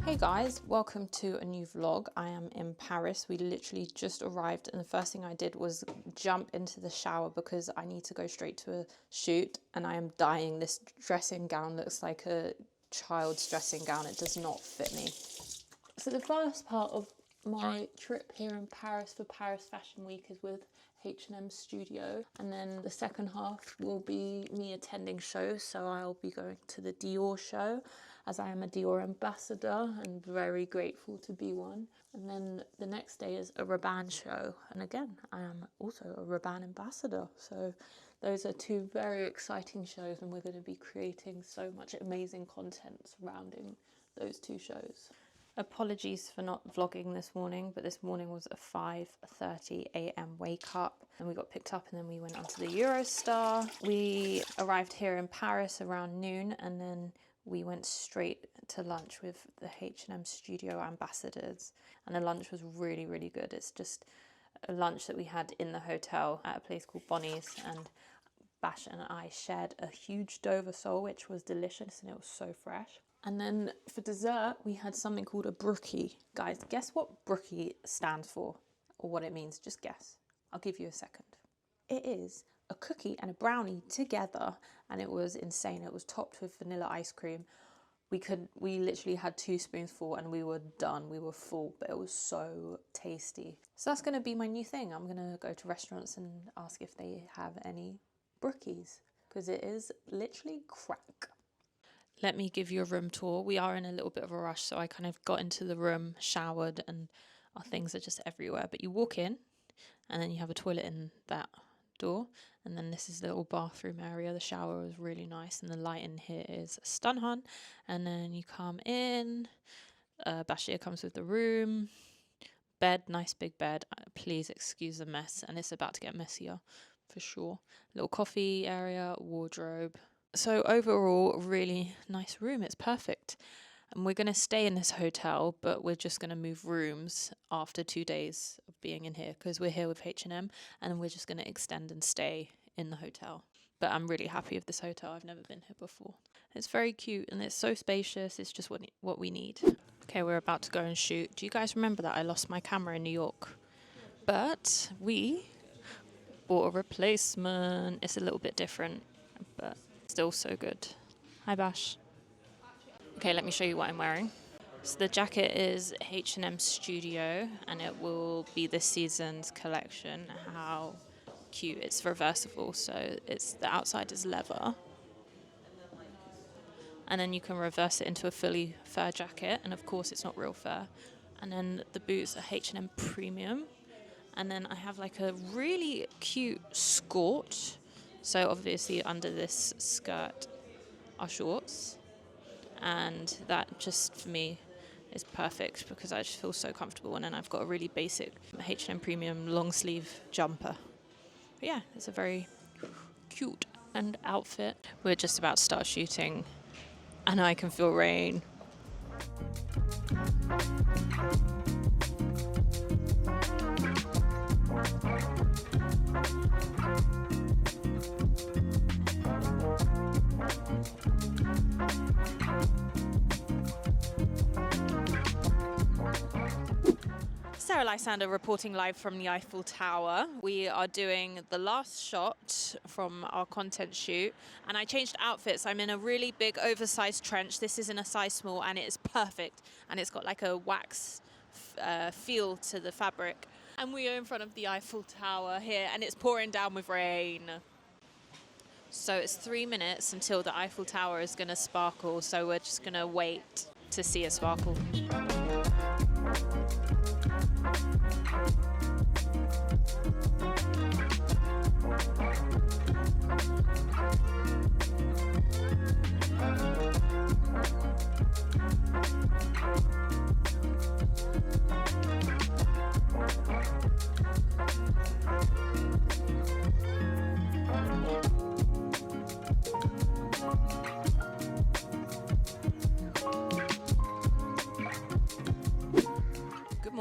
Hey guys, welcome to a new vlog. I am in Paris. We literally just arrived and the first thing I did was jump into the shower because I need to go straight to a shoot and I am dying. This dressing gown looks like a child's dressing gown. It does not fit me. So the first part of my trip here in Paris for Paris Fashion Week is with H&M Studio, and then the second half will be me attending shows. So I'll be going to the Dior show as I am a Dior ambassador and very grateful to be one. And then the next day is a Rabanne show, and again I am also a Rabanne ambassador. So those are two very exciting shows and we're going to be creating so much amazing content surrounding those two shows. Apologies for not vlogging this morning, but this morning was a 5:30 a.m. wake up and we got picked up and then we went onto the Eurostar. We arrived here in Paris around noon and then we went straight to lunch with the H&M Studio ambassadors, and the lunch was really, really good. It's just a lunch that we had in the hotel at a place called Bonnie's, and Bash and I shared a huge Dover sole, which was delicious and it was so fresh. And then for dessert, we had something called a brookie. Guys, guess what brookie stands for or what it means? Just guess. I'll give you a second. It is a cookie and a brownie together, and it was insane. It was topped with vanilla ice cream. We literally had 2 spoonfuls and we were done. We were full, but it was so tasty. So that's going to be my new thing. I'm going to go to restaurants and ask if they have any brookies because it is literally crack. Let me give you a room tour. We are in a little bit of a rush, so I kind of got into the room, showered, and our things are just everywhere. But you walk in, and then you have a toilet in that door, and then this is the little bathroom area. The shower was really nice, and the light in here is stun hun. And then you come in. Bashir comes with the room. Bed, nice big bed. Please excuse the mess, and it's about to get messier for sure. Little coffee area, wardrobe. So overall, really nice room. It's perfect. And we're going to stay in this hotel, but we're just going to move rooms after 2 days of being in here because we're here with H&M, and then we're just going to extend and stay in the hotel. But I'm really happy with this hotel. I've never been here before. It's very cute and it's so spacious. It's just what we need. Okay, we're about to go and shoot. Do you guys remember that I lost my camera in New York? But we bought a replacement. It's a little bit different, but still so good. Hi Bash. Okay, let me show you what I'm wearing. So the jacket is H&M Studio and it will be this season's collection. How cute. It's reversible, so the outside is leather. And then you can reverse it into a fully fur jacket, and of course it's not real fur. And then the boots are H&M Premium. And then I have like a really cute skirt. So obviously under this skirt are shorts, and that just for me is perfect because I just feel so comfortable. And then I've got a really basic H&M Premium long sleeve jumper. But yeah, it's a very cute outfit. We're just about to start shooting and I can feel rain. Sarah Lysander reporting live from the Eiffel Tower. We are doing the last shot from our content shoot, and I changed outfits. I'm in a really big oversized trench. This is in a size small and it is perfect, and it's got like a wax feel to the fabric. And we are in front of the Eiffel Tower here and it's pouring down with rain. So it's 3 minutes until the Eiffel Tower is going to sparkle, so we're just going to wait to see it sparkle.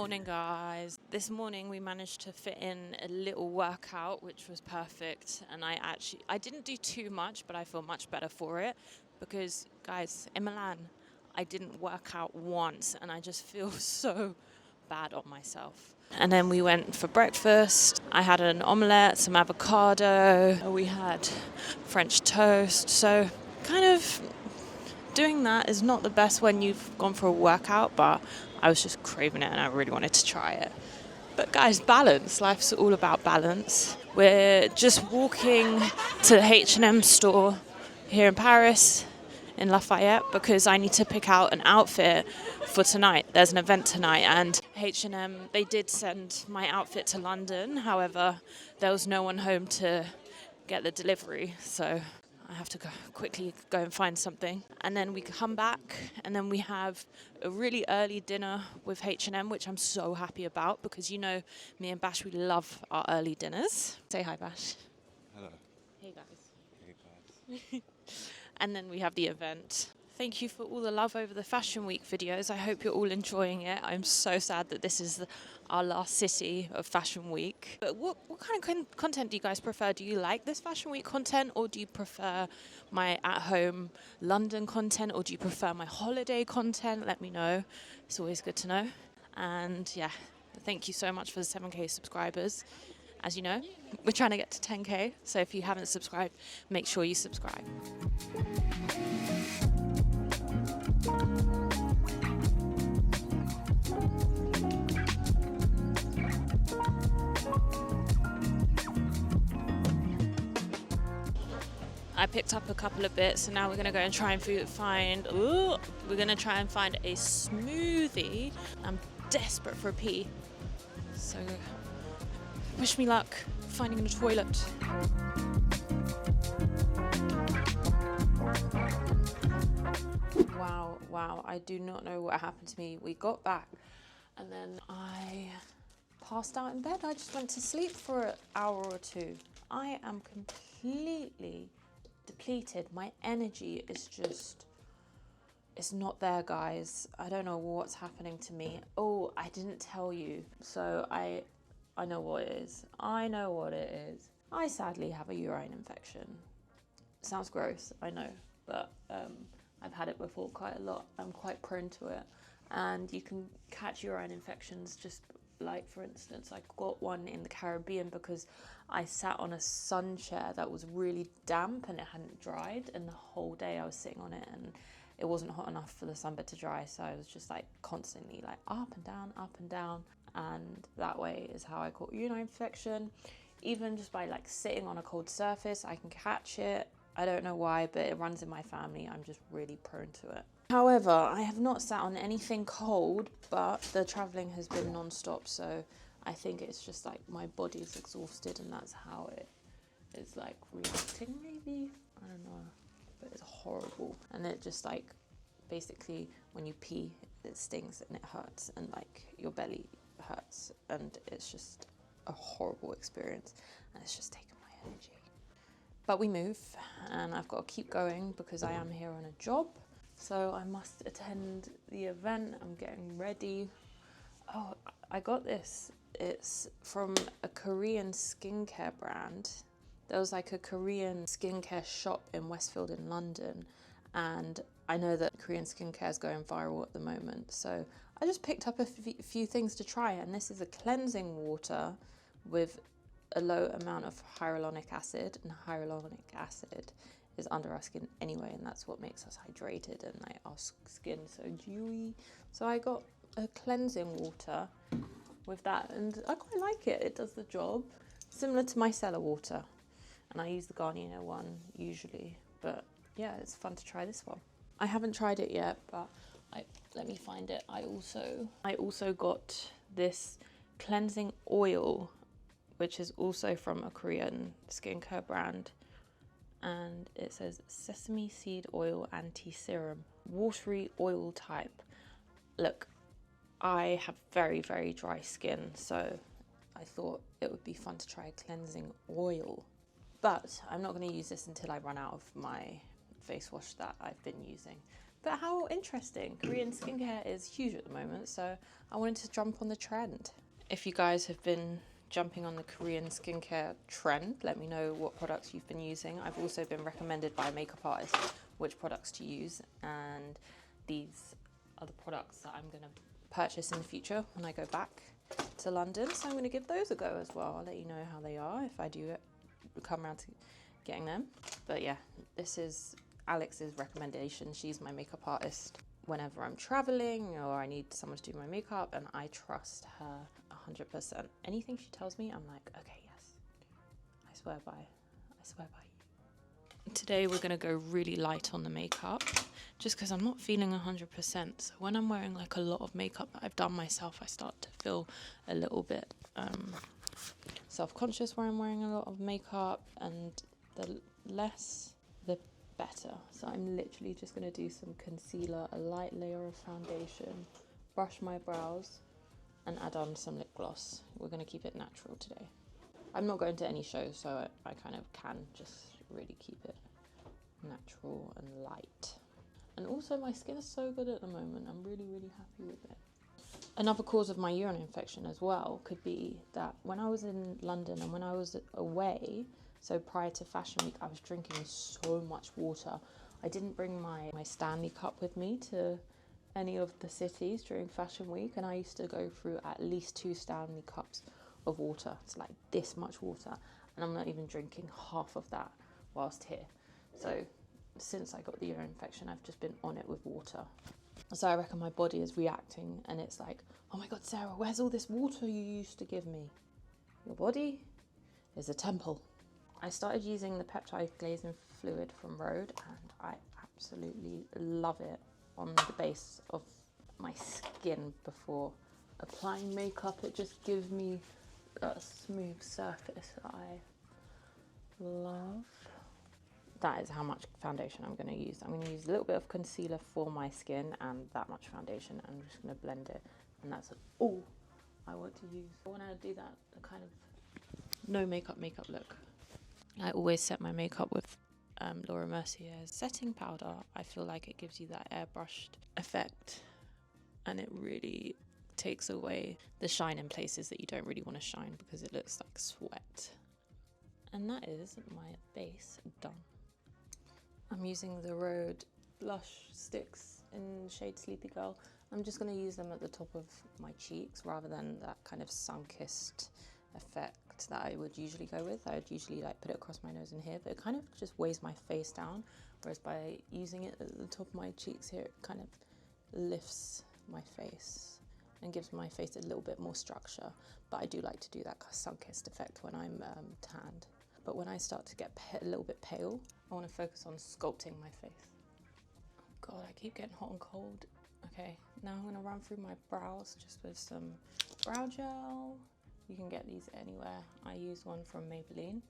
morning, guys. This morning we managed to fit in a little workout, which was perfect. And I didn't do too much, but I feel much better for it because, guys, in Milan, I didn't work out once and I just feel so bad on myself. And then we went for breakfast. I had an omelette, some avocado. We had French toast. So kind of doing that is not the best when you've gone for a workout, but I was just craving it and I really wanted to try it. But guys, balance. Life's all about balance. We're just walking to the H&M store here in Paris, in Lafayette, because I need to pick out an outfit for tonight. There's an event tonight, and H&M, they did send my outfit to London. However, there was no one home to get the delivery, so I have to quickly go and find something. And then we come back, and then we have a really early dinner with H&M, which I'm so happy about, because you know, me and Bash, we love our early dinners. Say hi, Bash. Hello. Hey, guys. Hey, guys. And then we have the event. Thank you for all the love over the Fashion Week videos. I hope you're all enjoying it. I'm so sad that this is our last city of Fashion Week. But what kind of content do you guys prefer? Do you like this Fashion Week content, or do you prefer my at-home London content, or do you prefer my holiday content? Let me know. It's always good to know. And yeah, thank you so much for the 7K subscribers. As you know, we're trying to get to 10K. So if you haven't subscribed, make sure you subscribe. I picked up a couple of bits, and now we're going to go and try and find a smoothie. I'm desperate for a pee. So wish me luck finding a toilet. Wow, I do not know what happened to me. We got back and then I passed out in bed. I just went to sleep for an hour or two. I am completely depleted. My energy is just, it's not there, guys. I don't know what's happening to me. Oh, I didn't tell you. So I know what it is. I know what it is. I sadly have a urine infection. Sounds gross, I know, but I've had it before quite a lot. I'm quite prone to it. And you can catch urine infections just like, for instance, I got one in the Caribbean because I sat on a sun chair that was really damp and it hadn't dried, and the whole day I was sitting on it and it wasn't hot enough for the sunbed to dry, so I was just like constantly like up and down, and that way is how I caught urinary infection. Even just by like sitting on a cold surface, I can catch it. I don't know why, but it runs in my family. I'm just really prone to it. However, I have not sat on anything cold, but the traveling has been non-stop, so I think it's just like my body's exhausted and that's how it is like reacting, maybe. I don't know, but it's horrible. And it just like, basically when you pee, it stings and it hurts, and like your belly hurts, and it's just a horrible experience, and it's just taken my energy. But we move, and I've got to keep going because I am here on a job. So I must attend the event. I'm getting ready. Oh, I got this. It's from a Korean skincare brand. There was like a Korean skincare shop in Westfield in London, and I know that Korean skincare is going viral at the moment. So I just picked up a few things to try, and this is a cleansing water with a low amount of hyaluronic acid, and hyaluronic acid is under our skin anyway, and that's what makes us hydrated and like our skin so dewy. So I got a cleansing water with that, and I quite like it. It does the job, similar to my micellar water, and I use the Garnier one usually, but yeah, it's fun to try this one. I haven't tried it yet, but let me find it. I also got this cleansing oil, which is also from a Korean skincare brand, and it says sesame seed oil anti-serum, watery oil type. Look, I have very, very dry skin, so I thought it would be fun to try a cleansing oil. But I'm not going to use this until I run out of my face wash that I've been using. But how interesting. Korean skincare is huge at the moment, so I wanted to jump on the trend. If you guys have been jumping on the Korean skincare trend, let me know what products you've been using. I've also been recommended by makeup artists which products to use, and these are the products that I'm going to purchase in the future when I go back to London, so I'm going to give those a go as well. I'll let you know how they are if I do come around to getting them. But yeah, this is Alex's recommendation. She's my makeup artist whenever I'm traveling or I need someone to do my makeup, and I trust her 100%. Anything she tells me, I'm like, okay, yes, I swear by you. Today we're gonna go really light on the makeup just because I'm not feeling 100%. So when I'm wearing like a lot of makeup that I've done myself, I start to feel a little bit self-conscious where I'm wearing a lot of makeup, and the less the better. So I'm literally just going to do some concealer, a light layer of foundation, brush my brows, and add on some lip gloss. We're going to keep it natural today. I'm not going to any shows, so I kind of can just really keep it natural and light. And also my skin is so good at the moment. I'm really, really happy with it. Another cause of my urine infection as well could be that when I was in London and when I was away, so prior to Fashion Week, I was drinking so much water. I didn't bring my Stanley cup with me to any of the cities during Fashion Week, and I used to go through at least 2 Stanley cups of water. It's like this much water, and I'm not even drinking half of that whilst here. So since I got the urine infection, I've just been on it with water. So I reckon my body is reacting, and it's like, oh my God, Sarah, where's all this water you used to give me? Your body is a temple. I started using the peptide glazing fluid from Rhode, and I absolutely love it on the base of my skin before applying makeup. It just gives me a smooth surface that I love. That is how much foundation I'm going to use. I'm going to use a little bit of concealer for my skin and that much foundation. I'm just going to blend it, and that's all I want to use. I want to do that kind of no makeup look. I always set my makeup with Laura Mercier's setting powder. I feel like it gives you that airbrushed effect, and it really takes away the shine in places that you don't really want to shine because it looks like sweat. And that is my base done. I'm using the Rhode blush sticks in shade Sleepy Girl. I'm just going to use them at the top of my cheeks rather than that kind of sun-kissed effect that I would usually go with. I would usually like put it across my nose and here, but it kind of just weighs my face down, whereas by using it at the top of my cheeks here, it kind of lifts my face and gives my face a little bit more structure. But I do like to do that sun-kissed effect when I'm tanned. But when I start to get a little bit pale, I want to focus on sculpting my face. Oh God, I keep getting hot and cold. Okay, now I'm going to run through my brows just with some brow gel. You can get these anywhere. I use one from Maybelline.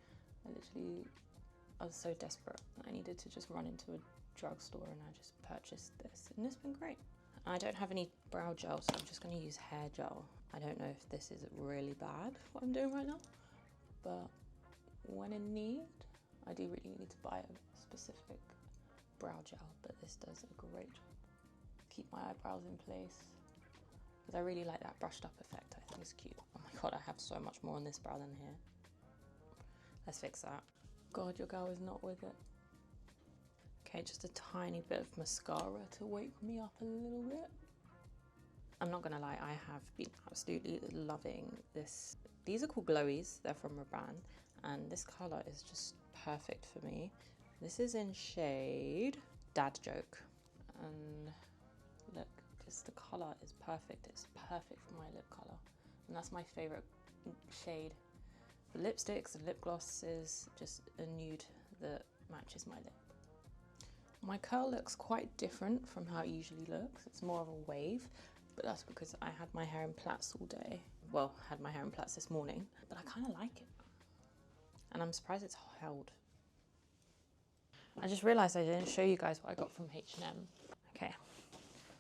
I was so desperate. I needed to just run into a drugstore and I just purchased this, and it's been great. I don't have any brow gel, so I'm just going to use hair gel. I don't know if this is really bad, what I'm doing right now, but when in need, I do really need to buy a specific brow gel, but this does a great job. Keep my eyebrows in place, because I really like that brushed up effect. I think it's cute. Oh my God, I have so much more on this brow than here. Let's fix that. God, your girl is not with it. Okay, just a tiny bit of mascara to wake me up a little bit. I'm not gonna lie, I have been absolutely loving this. These are called glowies, they're from Rabanne, and this color is just perfect for me. This is in shade Dad Joke, and look, just the color is perfect. It's perfect for my lip color, and that's my favorite shade. The lipsticks and lip glosses, just a nude that matches my lip. My curl looks quite different from how it usually looks. It's more of a wave, but that's because I had my hair in plaits all day. Well, had my hair in plaits this morning, but I kind of like it. And I'm surprised it's held. I just realized I didn't show you guys what I got from H&M. Okay,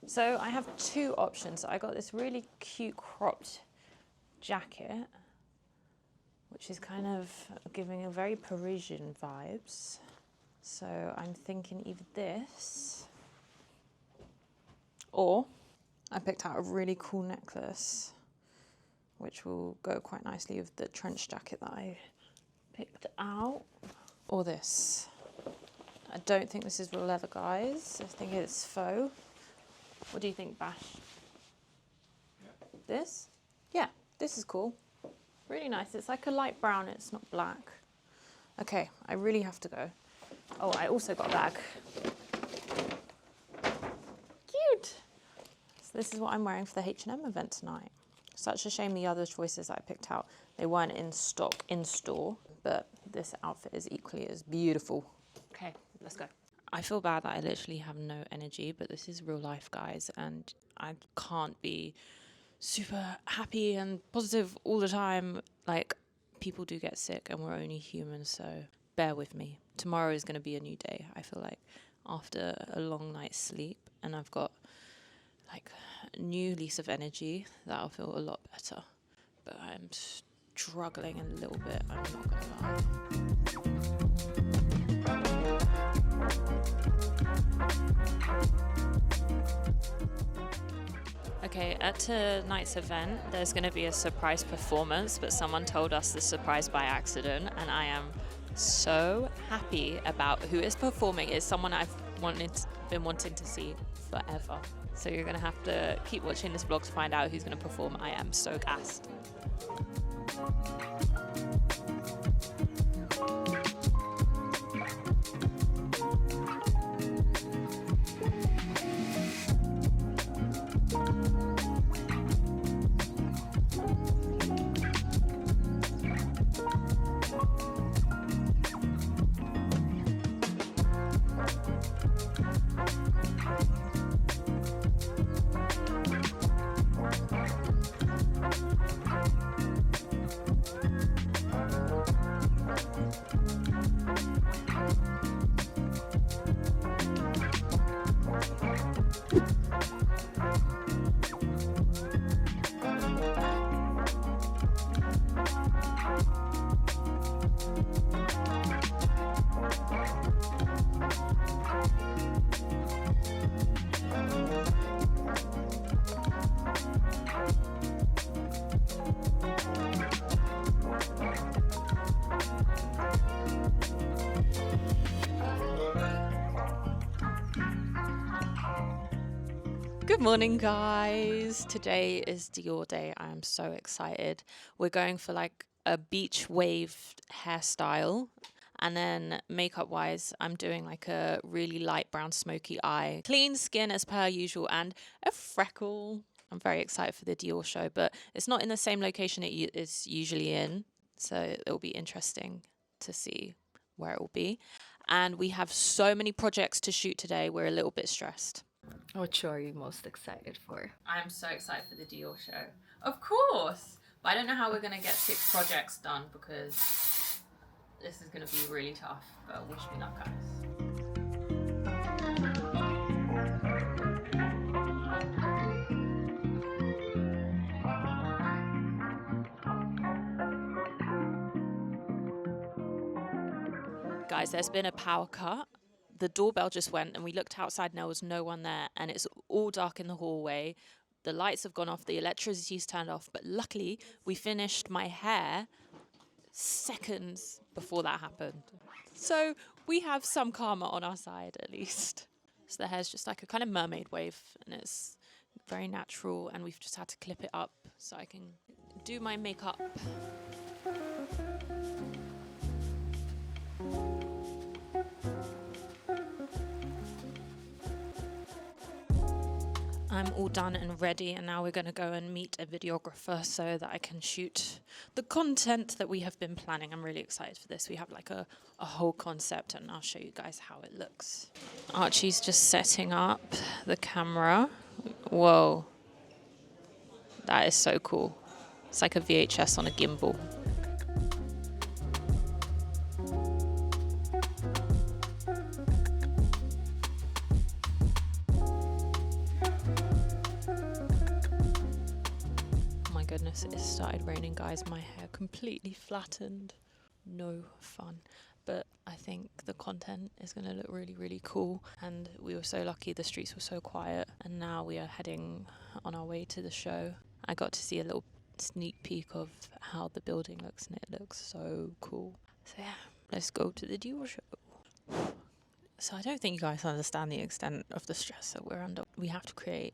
so I have 2 options. I got this really cute cropped jacket, which is kind of giving a very Parisian vibes. So I'm thinking either this Or I picked out a really cool necklace, which will go quite nicely with the trench jacket that I picked out. Or this. I don't think this is real leather, guys. I think it's faux. What do you think, Bash? Yeah. This? Yeah, this is cool. Really nice. It's like a light brown, it's not black. Okay, I really have to go. Oh, I also got a bag. Cute! So this is what I'm wearing for the H&M event tonight. Such a shame the other choices I picked out, they weren't in stock in store, but this outfit is equally as beautiful. Okay, let's go. I feel bad that I literally have no energy, but this is real life, guys, and I can't be super happy and positive all the time. Like, people do get sick and we're only human, so bear with me. Tomorrow is going to be a new day, I feel like, after a long night's sleep, and I've got like a new lease of energy that I'll feel a lot better. But I'm struggling a little bit, I'm not gonna lie. Okay, at tonight's event, there's going to be a surprise performance, but someone told us the surprise by accident, and I am so happy about who is performing. It's someone I've been wanting to see forever. So you're going to have to keep watching this vlog to find out who's going to perform. I am so gassed. Good morning, guys. Today is Dior day. I am so excited. We're going for like a beach wave hairstyle. And then makeup wise, I'm doing like a really light brown smoky eye, clean skin as per usual, and a freckle. I'm very excited for the Dior show, but it's not in the same location it is usually in. So it'll be interesting to see where it will be. And we have so many projects to shoot today. We're a little bit stressed. What show are you most excited for? I'm so excited for the Dior show. Of course! But I don't know how we're going to get 6 projects done because this is going to be really tough. But wish me luck, guys. Guys, there's been a power cut. The doorbell just went and we looked outside and there was no one there, and it's all dark in the hallway. The lights have gone off, the electricity's turned off, but luckily we finished my hair seconds before that happened. So we have some karma on our side at least. So the hair's just like a kind of mermaid wave and it's very natural, and we've just had to clip it up so I can do my makeup. I'm all done and ready, and now we're going to go and meet a videographer so that I can shoot the content that we have been planning. I'm really excited for this. We have like a whole concept, and I'll show you guys how it looks. Archie's just setting up the camera. Whoa. That is so cool. It's like a VHS on a gimbal. Goodness, it started raining, guys. My hair completely flattened. No fun. but I think the content is going to look really, really cool. And we were so lucky, the streets were so quiet, and now we are heading on our way to the show. I got to see a little sneak peek of how the building looks, and it looks so cool. So yeah, let's go to the Dior show. So I don't think you guys understand the extent of the stress that we're under. We have to create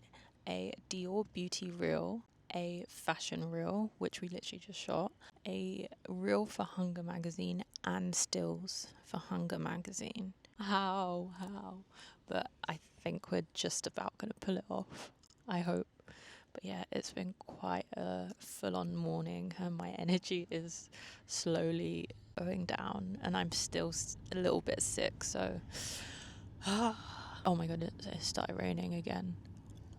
a Dior beauty reel, a fashion reel, which we literally just shot, a reel for Hunger magazine, and stills for Hunger magazine. How? But I think we're just about going to pull it off. I hope. But yeah, it's been quite a full-on morning, and my energy is slowly going down, and I'm still a little bit sick, so... Oh my god, it started raining again.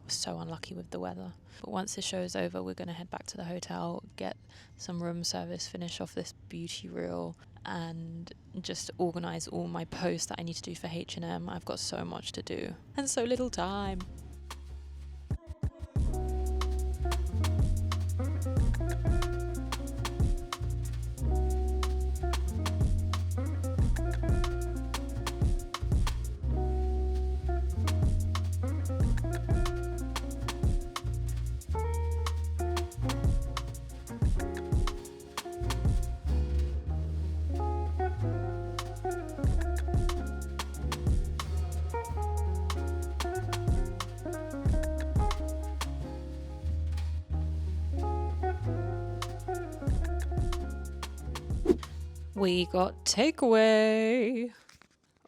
So unlucky with the weather. But once the show is over, we're going to head back to the hotel, get some room service, finish off this beauty reel, and just organise all my posts that I need to do for H&M. I've got so much to do and so little time. We got takeaway.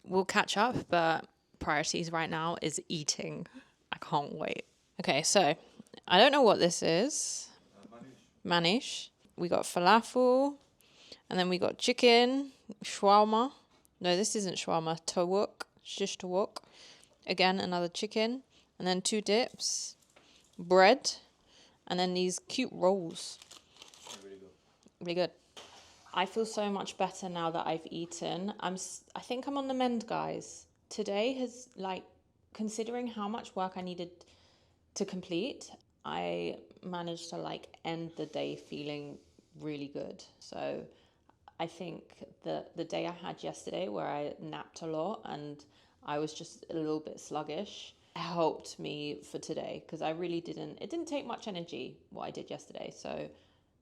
We'll catch up, but priorities right now is eating. I can't wait. Okay, so I don't know what this is. Manish. We got falafel, and then we got chicken, shawarma. No, this isn't shawarma. Tawuk, shish tawuk. Again, another chicken, and then 2 dips, bread, and then these cute rolls. Really good. I feel so much better now that I've eaten. I think I'm on the mend, guys. Today has, considering how much work I needed to complete, I managed to end the day feeling really good. So I think the day I had yesterday where I napped a lot and I was just a little bit sluggish helped me for today, because it didn't take much energy what I did yesterday. So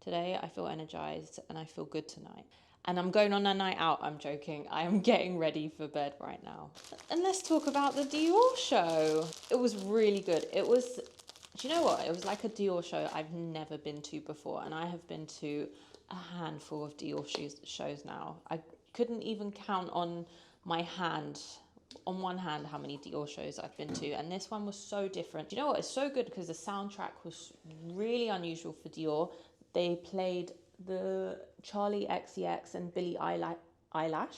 today I feel energized and I feel good tonight. And I'm going on a night out. I'm joking. I am getting ready for bed right now. And let's talk about the Dior show. It was really good. Do you know what? It was like a Dior show I've never been to before. And I have been to a handful of Dior shows now. I couldn't even count on one hand how many Dior shows I've been to, and this one was so different. You know what? It's so good because the soundtrack was really unusual for Dior. They played the Charlie XCX and Billie Eilish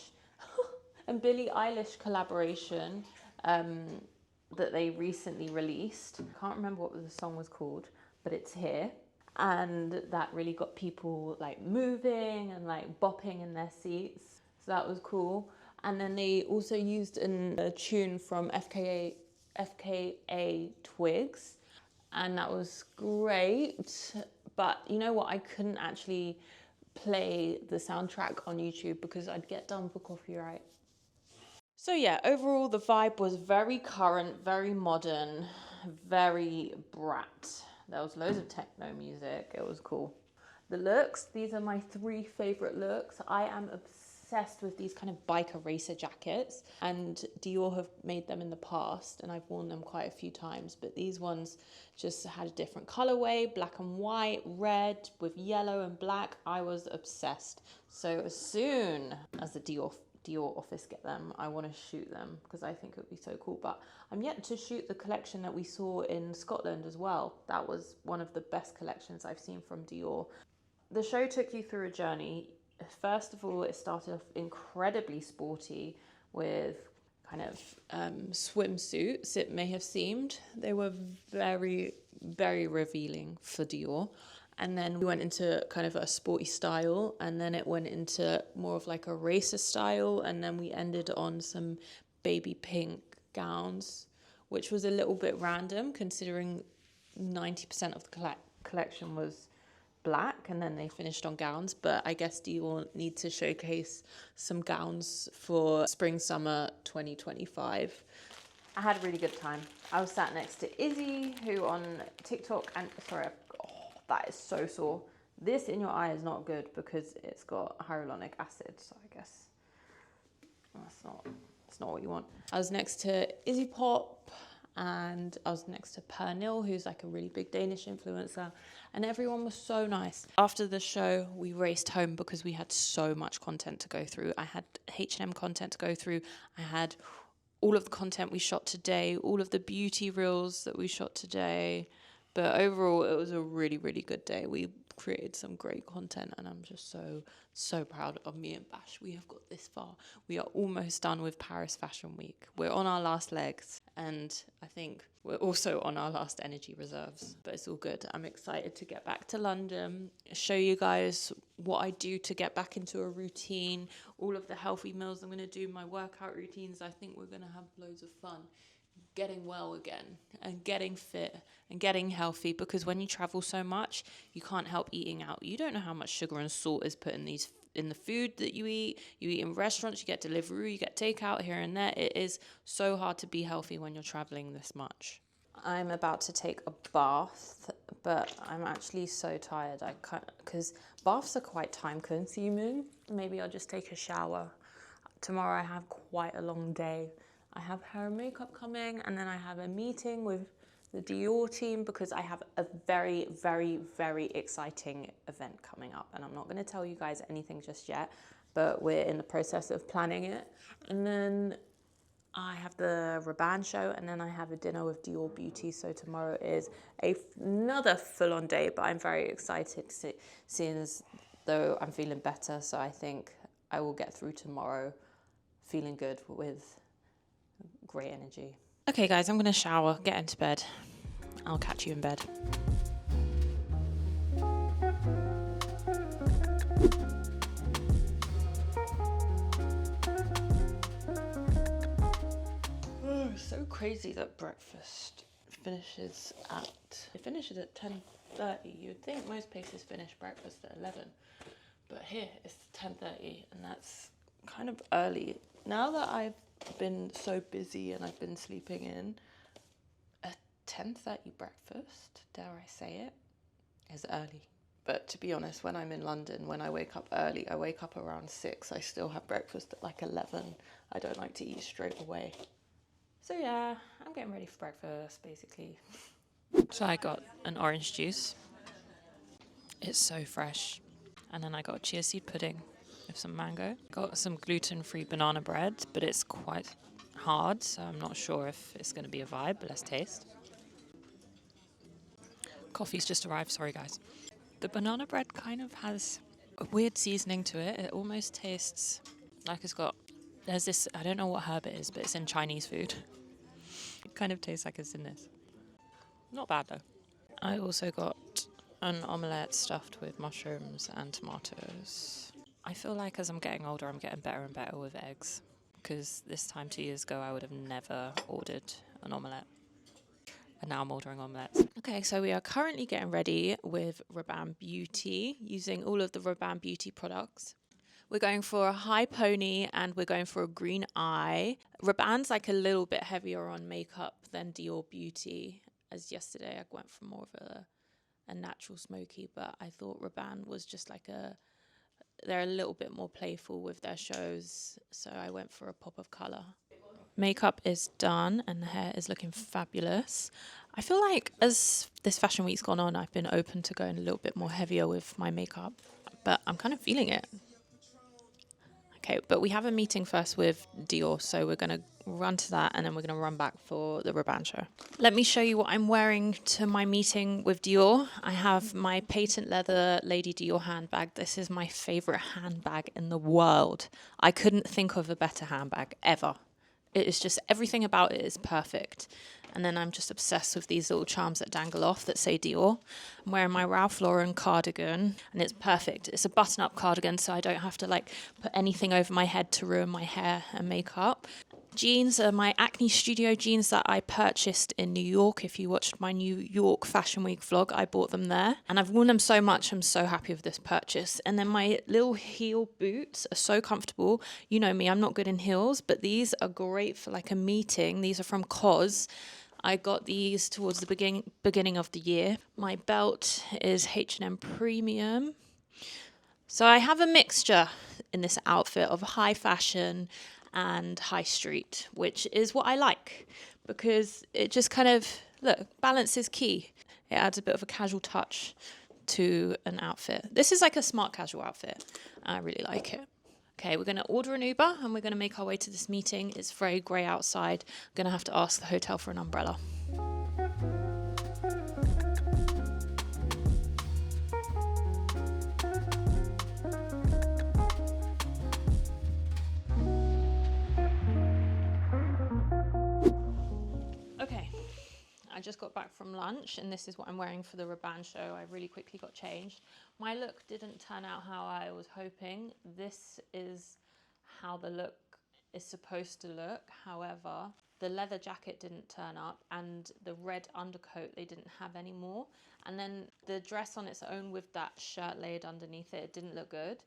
and Billie Eilish collaboration that they recently released. I can't remember what the song was called, but it's here. And that really got people moving and bopping in their seats. So that was cool. And then they also used a tune from FKA Twigs, and that was great. But you know what? I couldn't actually play the soundtrack on YouTube because I'd get done for copyright. So yeah, overall the vibe was very current, very modern, very brat. There was loads of techno music. It was cool. The looks, these are my 3 favorite looks. I am obsessed with these kind of biker racer jackets, and Dior have made them in the past and I've worn them quite a few times, but these ones just had a different colorway, black and white, red with yellow and black. I was obsessed. So as soon as the Dior office get them, I want to shoot them because I think it would be so cool. But I'm yet to shoot the collection that we saw in Scotland as well. That was one of the best collections I've seen from Dior. The show took you through a journey. First of all, it started off incredibly sporty with kind of swimsuits, it may have seemed. They were very, very revealing for Dior. And then we went into kind of a sporty style, and then it went into more of a racer style, and then we ended on some baby pink gowns, which was a little bit random considering 90% of the collection was black, and then they finished on gowns. But I guess Dior need to showcase some gowns for spring summer 2025. I had a really good time. I was sat next to Izzy, who on TikTok, and sorry, oh, that is so sore. This in your eye is not good because it's got hyaluronic acid, so I guess it's not what you want. I was next to Izzy Pop, and I was next to Pernil, who's like a really big Danish influencer, and everyone was so nice. After the show, we raced home because we had so much content to go through. I had H&M content to go through. I had all of the content we shot today, all of the beauty reels that we shot today. But overall, it was a really, really good day. We created some great content, and I'm just so proud of me and Bash. We have got this far. We are almost done with Paris Fashion Week. We're on our last legs, and I think we're also on our last energy reserves, but it's all good. I'm excited to get back to London, show you guys what I do to get back into a routine, all of the healthy meals I'm going to do, my workout routines. I think we're going to have loads of fun getting well again and getting fit and getting healthy, because when you travel so much, you can't help eating out. You don't know how much sugar and salt is put in the food that you eat. You eat in restaurants, you get delivery, you get takeout here and there. It is so hard to be healthy when you're traveling this much. I'm about to take a bath, but I'm actually so tired. I can't, because baths are quite time consuming. Maybe I'll just take a shower. Tomorrow I have quite a long day. I have hair and makeup coming, and then I have a meeting with the Dior team because I have a very, very, very exciting event coming up, and I'm not going to tell you guys anything just yet, but we're in the process of planning it. And then I have the Rabanne show, and then I have a dinner with Dior Beauty. So tomorrow is another full-on day, but I'm very excited, seeing as though I'm feeling better. So I think I will get through tomorrow feeling good with great energy. Okay guys, I'm gonna shower, get into bed. I'll catch you in bed. Oh, so crazy that breakfast finishes at 10:30. You'd think most places finish breakfast at 11, but here it's 10:30, and that's kind of early. Now that I've been so busy and I've been sleeping in, a 10:30 breakfast, dare I say it, is early. But to be honest, when I'm in London, when I wake up early, I wake up around 6. I still have breakfast at like 11. I don't like to eat straight away. So yeah, I'm getting ready for breakfast basically. So I got an orange juice. It's so fresh. And then I got a chia seed pudding with some mango. Got some gluten-free banana bread, but it's quite hard, so I'm not sure if it's going to be a vibe, but let's taste. Coffee's just arrived, sorry guys. The banana bread kind of has a weird seasoning to it. It almost tastes like there's this, I don't know what herb it is, but it's in Chinese food. It kind of tastes like it's in this. Not bad though. I also got an omelette stuffed with mushrooms and tomatoes. I feel like as I'm getting older, I'm getting better and better with eggs, because this time 2 years ago, I would have never ordered an omelette. And now I'm ordering omelettes. Okay, so we are currently getting ready with Rabanne Beauty, using all of the Rabanne Beauty products. We're going for a high pony, and we're going for a green eye. Rabanne's like a little bit heavier on makeup than Dior Beauty. As yesterday, I went for more of a natural smoky, but I thought Rabanne was just like they're a little bit more playful with their shows, so I went for a pop of colour. Makeup is done and the hair is looking fabulous. I feel like as this fashion week's gone on, I've been open to going a little bit more heavier with my makeup, but I'm kind of feeling it. Okay, but we have a meeting first with Dior, so we're going to run to that and then we're going to run back for the Rabanne show. Let me show you what I'm wearing to my meeting with Dior. I have my patent leather Lady Dior handbag. This is my favorite handbag in the world. I couldn't think of a better handbag ever. It is just, everything about it is perfect. And then I'm just obsessed with these little charms that dangle off that say Dior. I'm wearing my Ralph Lauren cardigan, and it's perfect. It's a button-up cardigan, so I don't have to like put anything over my head to ruin my hair and makeup. jeans are my Acne Studio jeans that I purchased in New York. If you watched my New York Fashion Week vlog, I bought them there. And I've worn them so much, I'm so happy with this purchase. And then my little heel boots are so comfortable. You know me, I'm not good in heels, but these are great for like a meeting. These are from COS. I got these towards the beginning of the year. My belt is H&M Premium. So I have a mixture in this outfit of high fashion and high street, which is what I like because it just kind of, look, balance is key. It adds a bit of a casual touch to an outfit. This is like a smart casual outfit. I really like it. Okay, we're going to order an Uber and we're going to make our way to this meeting. It's very grey outside. I'm going to have to ask the hotel for an umbrella. I just got back from lunch and this is what I'm wearing for the Rabanne show. I really quickly got changed. My look didn't turn out how I was hoping. This is how the look is supposed to look. However, the leather jacket didn't turn up and the red undercoat they didn't have anymore. And then the dress on its own with that shirt laid underneath it, it didn't look good.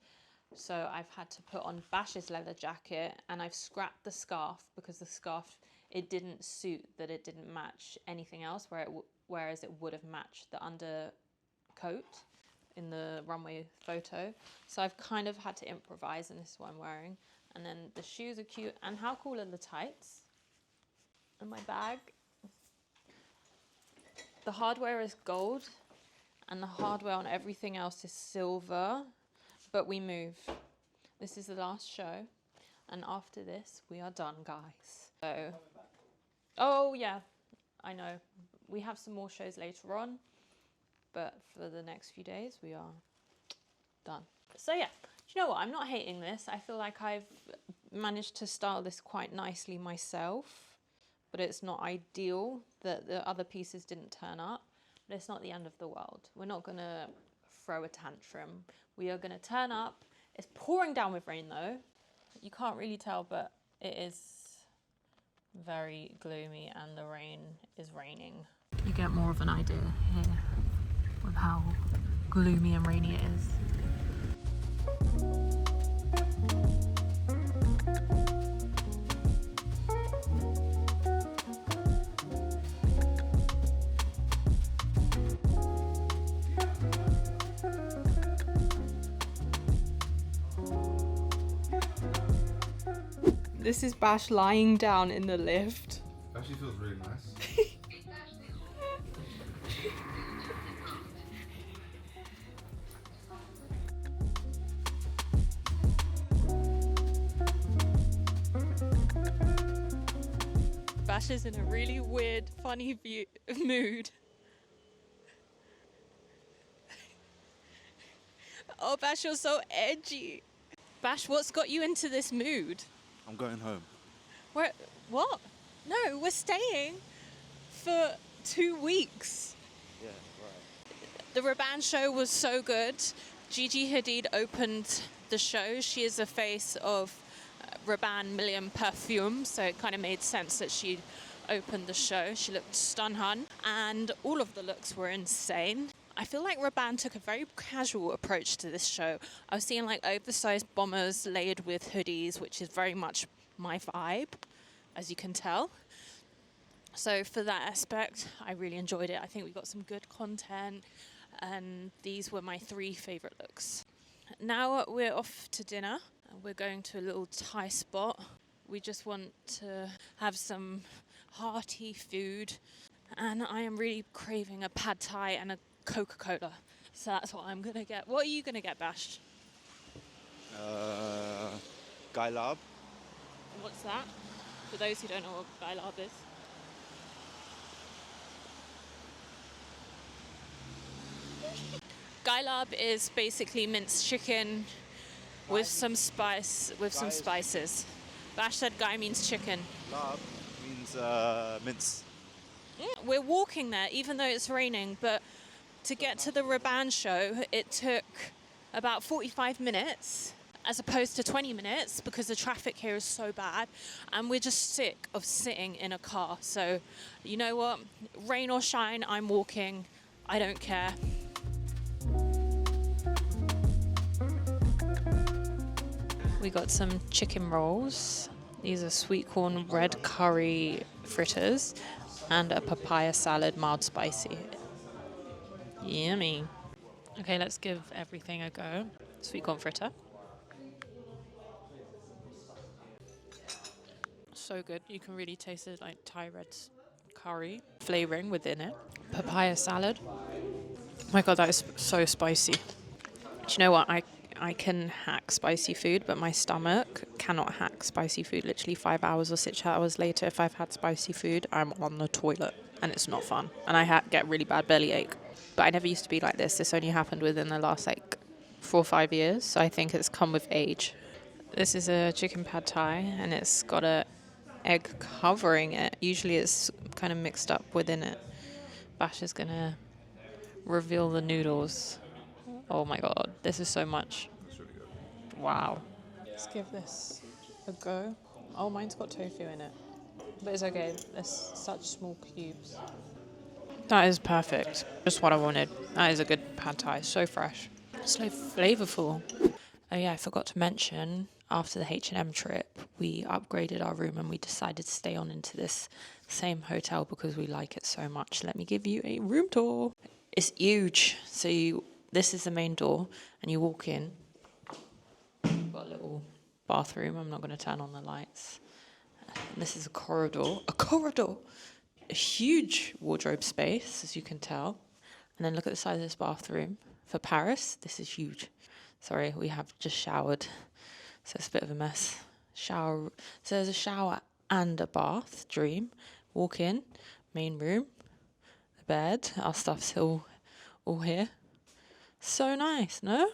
So I've had to put on Bash's leather jacket and I've scrapped the scarf because the scarf, it didn't suit, that it didn't match anything else, whereas it would have matched the undercoat in the runway photo. So I've kind of had to improvise, and this is what I'm wearing. And then the shoes are cute. And how cool are the tights? And my bag. The hardware is gold, and the hardware on everything else is silver, but we move. This is the last show, and after this, we are done, guys. So, oh yeah, I know. We have some more shows later on, but for the next few days, we are done. So yeah, do you know what? I'm not hating this. I feel like I've managed to style this quite nicely myself, but it's not ideal that the other pieces didn't turn up, but it's not the end of the world. We're not gonna throw a tantrum. We are gonna turn up. It's pouring down with rain though. You can't really tell, but it is very gloomy and the rain is raining. You get more of an idea here with how gloomy and rainy it is. This is Bash lying down in the lift. Actually feels really nice. Bash is in a really weird, funny mood. Oh, Bash, you're so edgy. Bash, what's got you into this mood? I'm going home. Where? What? No, we're staying for 2 weeks. Yeah, right. The Rabanne show was so good. Gigi Hadid opened the show. She is the face of Rabanne Million Perfume, so it kind of made sense that she'd opened the show. She looked stun-hun, and all of the looks were insane. I feel like Rabanne took a very casual approach to this show. I was seeing like oversized bombers layered with hoodies, which is very much my vibe, as you can tell. So for that aspect, I really enjoyed it. I think we got some good content, and these were my 3 favorite looks. Now we're off to dinner. We're going to a little Thai spot. We just want to have some hearty food, and I am really craving a pad thai and a Coca-Cola. So that's what I'm gonna get. What are you gonna get, Bash? Guy Lab. What's that? For those who don't know what Guy Lab is. Guy Lab is basically minced chicken with some spices. Bash said Guy means chicken. Lab means mince. Yeah, we're walking there even though it's raining, but to get to the Rabanne show, it took about 45 minutes. as opposed to 20 minutes because the traffic here is so bad and we're just sick of sitting in a car. So you know what, rain or shine, I'm walking. I don't care. We got some chicken rolls. These are sweet corn red curry fritters and a papaya salad, mild spicy. Yummy. Okay, let's give everything a go. Sweet corn fritter. So good. You can really taste it like Thai red curry flavoring within it. Papaya salad. Oh my god, that is so spicy. Do you know what? I can hack spicy food, but my stomach cannot hack spicy food. Literally 5 hours or 6 hours later, if I've had spicy food, I'm on the toilet and it's not fun. And I get really bad bellyache. But I never used to be like this. This only happened within the last 4 or 5 years. So I think it's come with age. This is a chicken pad thai and it's got a egg covering it. Usually it's kind of mixed up within it. Bash is gonna reveal the noodles. Oh my god, this is so much. That's really good. Wow. Let's give this a go. Oh, mine's got tofu in it. But it's okay, there's such small cubes. That is perfect. Just what I wanted. That is a good pad thai. So fresh. So flavorful. Oh yeah, I forgot to mention, after the H&M trip, we upgraded our room and we decided to stay on into this same hotel because we like it so much. Let me give you a room tour. It's huge. So this is the main door and you walk in. Got a little bathroom. I'm not going to turn on the lights. And this is a corridor. A corridor! A huge wardrobe space, as you can tell. And then look at the size of this bathroom. For Paris, this is huge. Sorry, we have just showered, so it's a bit of a mess. So there's a shower and a bath, dream. Walk in, main room, the bed, our stuff's all here. So nice, no?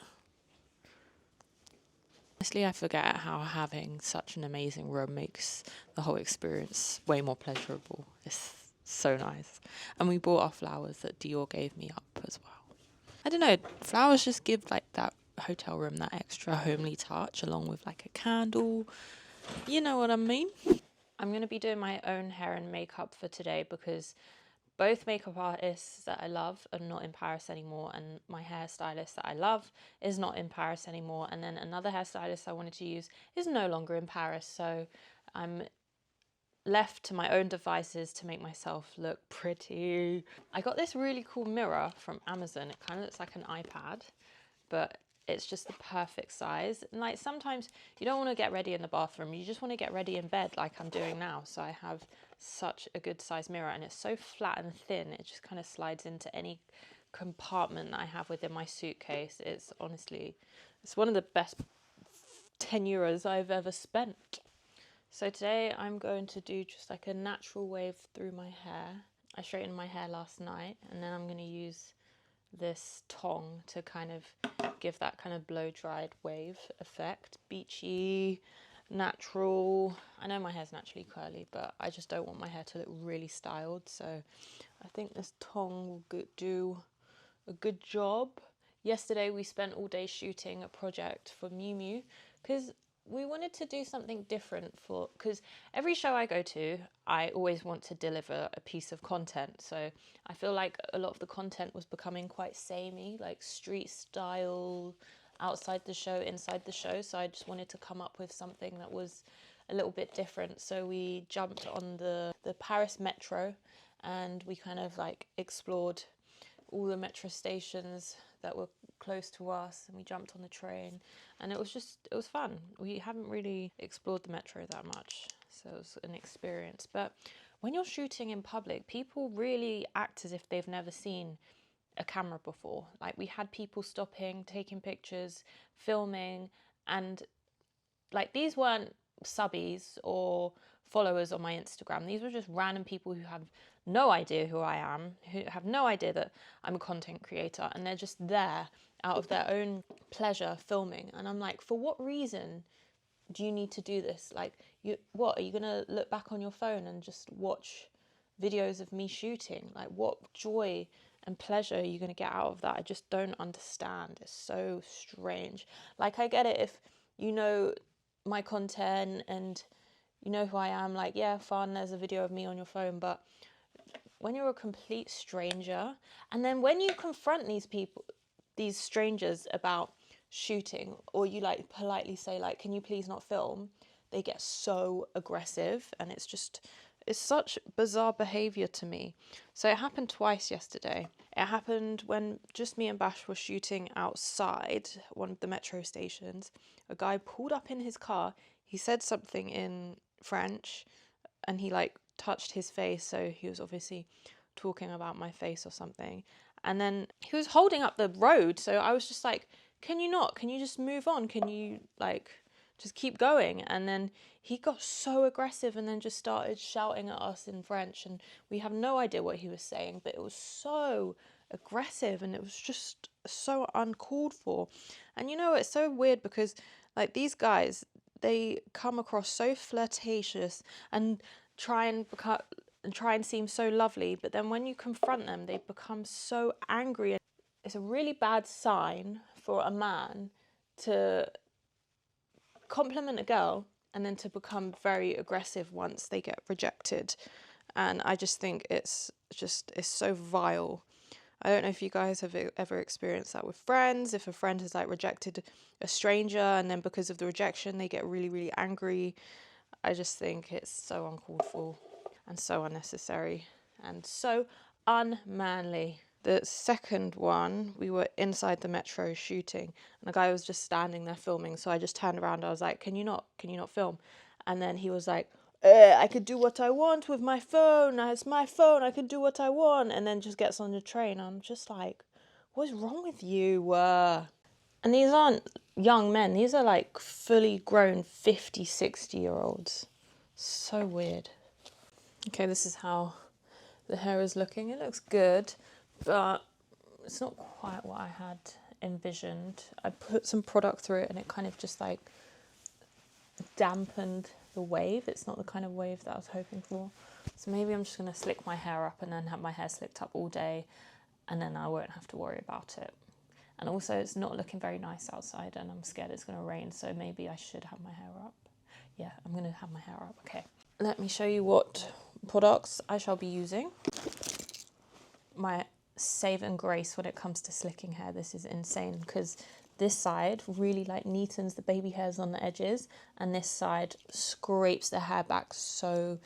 Honestly, I forget how having such an amazing room makes the whole experience way more pleasurable. It's so nice. And we bought our flowers that Dior gave me up as well. I don't know, flowers just give like that hotel room that extra homely touch along with like a candle. You know what I mean? I'm going to be doing my own hair and makeup for today because both makeup artists that I love are not in Paris anymore, and my hairstylist that I love is not in Paris anymore, and then another hairstylist I wanted to use is no longer in Paris, so I'm left to my own devices to make myself look pretty. I got this really cool mirror from Amazon. It kind of looks like an iPad, but it's just the perfect size. And like sometimes you don't want to get ready in the bathroom, you just want to get ready in bed like I'm doing now. So I have such a good size mirror and it's so flat and thin, it just kind of slides into any compartment that I have within my suitcase. It's honestly, it's one of the best 10 euros I've ever spent. So today I'm going to do just like a natural wave through my hair. I straightened my hair last night and then I'm going to use this tong to kind of give that kind of blow dried wave effect. Beachy, natural. I know my hair's naturally curly, but I just don't want my hair to look really styled. So I think this tong will do a good job. Yesterday we spent all day shooting a project for Miu Miu because we wanted to do something different because every show I go to, I always want to deliver a piece of content. So I feel like a lot of the content was becoming quite samey, like street style, outside the show, inside the show. So I just wanted to come up with something that was a little bit different. So we jumped on the Paris metro and we kind of like explored all the metro stations that were close to us, and we jumped on the train and it was fun. We haven't really explored the metro that much, so it was an experience. But when you're shooting in public, people really act as if they've never seen a camera before. Like we had people stopping, taking pictures, filming, and like these weren't subbies or followers on my Instagram. These were just random people who have no idea who I am, who have no idea that I'm a content creator, and they're just there out of their own pleasure filming. And I'm like, for what reason do you need to do this? Like, what are you gonna look back on your phone and just watch videos of me shooting? Like, what joy and pleasure are you gonna get out of that? I just don't understand. It's so strange. Like, I get it you know my content and you know who I am, like, yeah, fun, there's a video of me on your phone, but when you're a complete stranger, and then when you confront these people, these strangers about shooting, or you like politely say like, can you please not film, they get so aggressive, and it's such bizarre behavior to me. So it happened twice yesterday. It happened when just me and Bash were shooting outside one of the metro stations. A guy pulled up in his car, he said something in French, and he like touched his face, so he was obviously talking about my face or something. And then he was holding up the road, so I was just like, can you just move on, can you like just keep going? And then he got so aggressive and then just started shouting at us in French, and we have no idea what he was saying, but it was so aggressive and it was just so uncalled for. And you know, it's so weird because like these guys, they come across so flirtatious and try and seem so lovely, but then when you confront them, they become so angry. It's a really bad sign for a man to compliment a girl and then to become very aggressive once they get rejected. And I just think it's so vile. I don't know if you guys have ever experienced that with friends, if a friend has like rejected a stranger and then because of the rejection they get really, really angry. I just think it's so uncalled for and so unnecessary and so unmanly. The second one, we were inside the metro shooting and the guy was just standing there filming, so I just turned around, I was like, can you not film? And then he was like, I could do what I want with my phone, it's my phone, I could do what I want, and then just gets on the train. I'm just like, what's wrong with you? And these aren't young men, these are like fully grown 50, 60-year-olds. So weird. Okay, this is how the hair is looking. It looks good, but it's not quite what I had envisioned. I put some product through it and it kind of just like dampened the wave. It's not the kind of wave that I was hoping for. So maybe I'm just going to slick my hair up and then have my hair slicked up all day, and then I won't have to worry about it. And also it's not looking very nice outside and I'm scared it's going to rain, so maybe I should have my hair up. Yeah, I'm going to have my hair up. Okay, let me show you what products I shall be using. My save and grace when it comes to slicking hair. This is insane because this side really like neatens the baby hairs on the edges, and this side scrapes the hair back so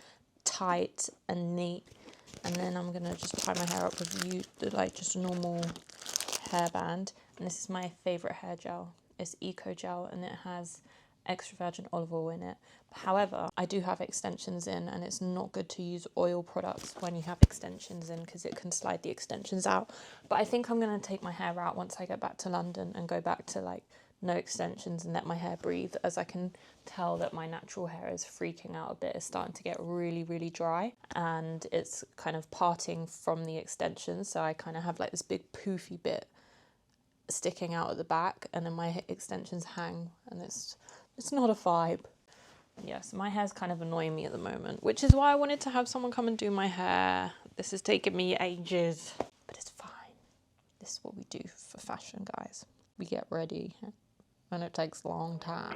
tight and neat. And then I'm gonna just tie my hair up with like just a normal hairband. And this is my favorite hair gel. It's Eco Gel and it has extra virgin olive oil in it. However, I do have extensions in, and it's not good to use oil products when you have extensions in because it can slide the extensions out. But I think I'm going to take my hair out once I get back to London and go back to like no extensions and let my hair breathe, as I can tell that my natural hair is freaking out a bit. It's starting to get really, really dry and it's kind of parting from the extensions. So I kind of have like this big poofy bit sticking out at the back, and then my extensions hang, and it's not a vibe. Yes, my hair's kind of annoying me at the moment, which is why I wanted to have someone come and do my hair. This has taken me ages, but it's fine. This is what we do for fashion, guys. We get ready, and it takes a long time.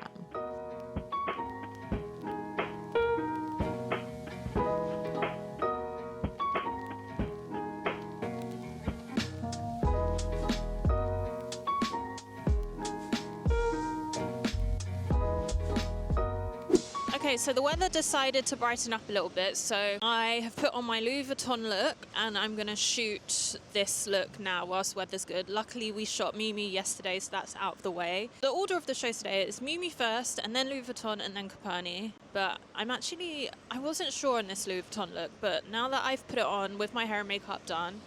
Okay, so the weather decided to brighten up a little bit, so I have put on my Louis Vuitton look and I'm going to shoot this look now whilst the weather's good. Luckily we shot Miu Miu yesterday, so that's out of the way. The order of the show today is Miu Miu first, and then Louis Vuitton, and then Coperni. But I wasn't sure on this Louis Vuitton look, but now that I've put it on with my hair and makeup done,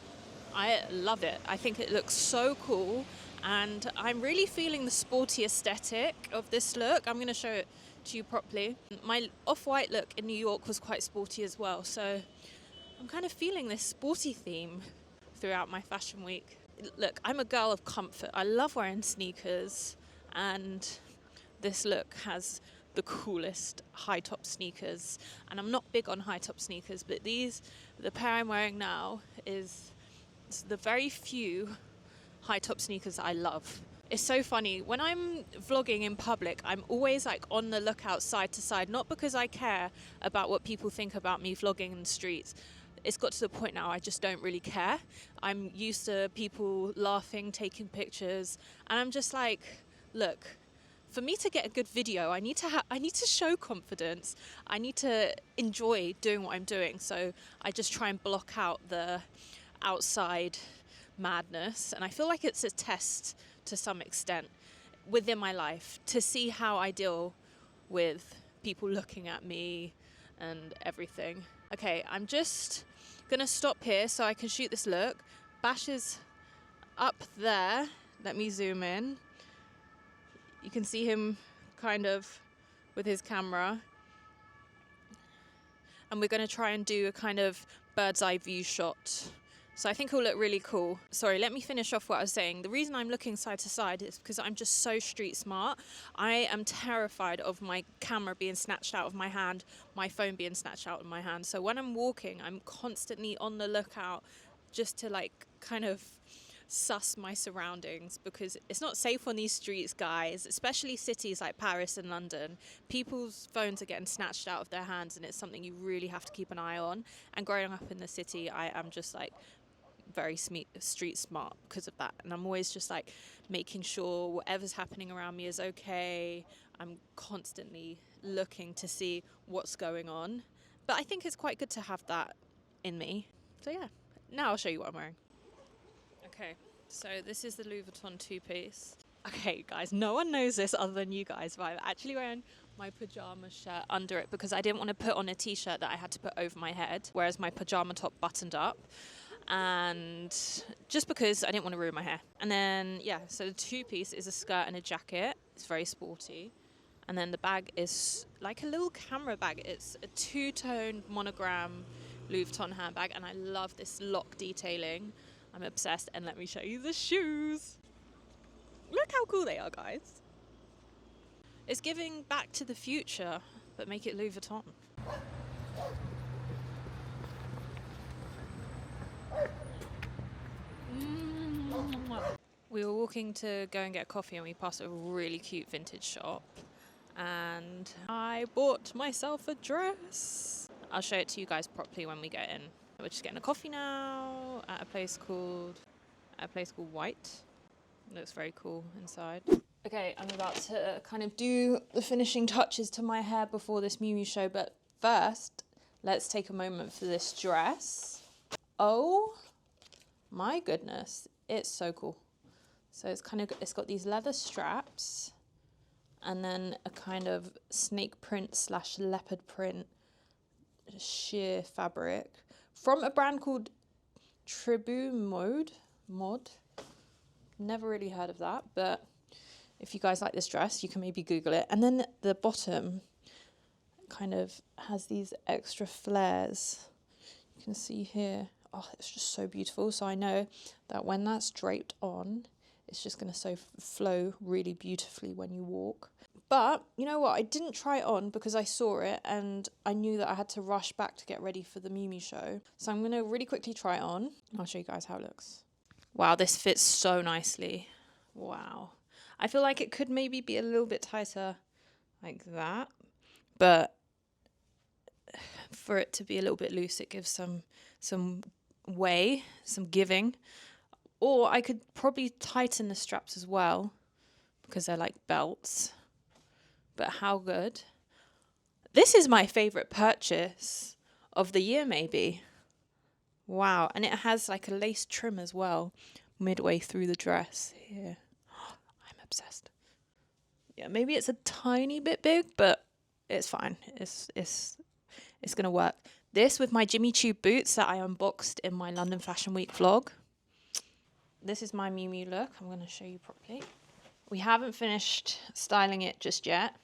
I love it. I think it looks so cool, and I'm really feeling the sporty aesthetic of this look. I'm going to show it to you properly. My off-white look in New York was quite sporty as well, so I'm kind of feeling this sporty theme throughout my fashion week. Look, I'm a girl of comfort. I love wearing sneakers, and this look has the coolest high-top sneakers, and I'm not big on high-top sneakers, but the pair I'm wearing now is the very few high-top sneakers I love. It's so funny. When I'm vlogging in public, I'm always like on the lookout side to side, not because I care about what people think about me vlogging in the streets. It's got to the point now I just don't really care. I'm used to people laughing, taking pictures, and I'm just like, look, for me to get a good video, I need to show confidence. I need to enjoy doing what I'm doing. So I just try and block out the outside madness, and I feel like it's a test to some extent within my life to see how I deal with people looking at me and everything. Okay, I'm just gonna stop here so I can shoot this look. Bash is up there. Let me zoom in. You can see him kind of with his camera. And we're gonna try and do a kind of bird's eye view shot. So I think it'll look really cool. Sorry, let me finish off what I was saying. The reason I'm looking side to side is because I'm just so street smart. I am terrified of my camera being snatched out of my hand, my phone being snatched out of my hand. So when I'm walking, I'm constantly on the lookout just to like kind of suss my surroundings, because it's not safe on these streets, guys, especially cities like Paris and London. People's phones are getting snatched out of their hands, and it's something you really have to keep an eye on. And growing up in the city, I am just like very street smart because of that, and I'm always just like making sure whatever's happening around me is okay. I'm constantly looking to see what's going on, but I think it's quite good to have that in me. So yeah, now I'll show you what I'm wearing. Okay, so this is the Louis Vuitton two-piece. Okay guys, no one knows this other than you guys, but I'm actually wearing my pajama shirt under it because I didn't want to put on a t-shirt that I had to put over my head, whereas my pajama top buttoned up. And just because I didn't want to ruin my hair. And then, yeah, so the two-piece is a skirt and a jacket. It's very sporty. And then the bag is like a little camera bag. It's a two-tone monogram Louis Vuitton handbag, and I love this lock detailing. I'm obsessed. And let me show you the shoes. Look how cool they are, guys. It's giving Back to the Future, but make it Louis Vuitton. We were walking to go and get coffee, and we passed a really cute vintage shop, and I bought myself a dress. I'll show it to you guys properly when we get in. We're just getting a coffee now at a place called White. It looks very cool inside. Okay, I'm about to kind of do the finishing touches to my hair before this Miu Miu show, but first, let's take a moment for this dress. Oh my goodness, it's so cool. So it's got these leather straps and then a kind of snake print / leopard print sheer fabric from a brand called Tribu Mod. Never really heard of that, but if you guys like this dress, you can maybe Google it. And then the bottom kind of has these extra flares. You can see here. Oh, it's just so beautiful. So I know that when that's draped on, it's just going to flow really beautifully when you walk. But you know what? I didn't try it on because I saw it and I knew that I had to rush back to get ready for the Miu Miu show. So I'm going to really quickly try it on. I'll show you guys how it looks. Wow, this fits so nicely. Wow. I feel like it could maybe be a little bit tighter like that. But for it to be a little bit loose, it gives some way, some giving. Or I could probably tighten the straps as well because they're like belts. But how good. This is my favorite purchase of the year, maybe. Wow. And it has like a lace trim as well midway through the dress here. I'm obsessed. Yeah, maybe it's a tiny bit big, but it's fine. It's going to work. This with my Jimmy Choo boots that I unboxed in my London Fashion Week vlog. This is my Miu Miu look. I'm going to show you properly. We haven't finished styling it just yet,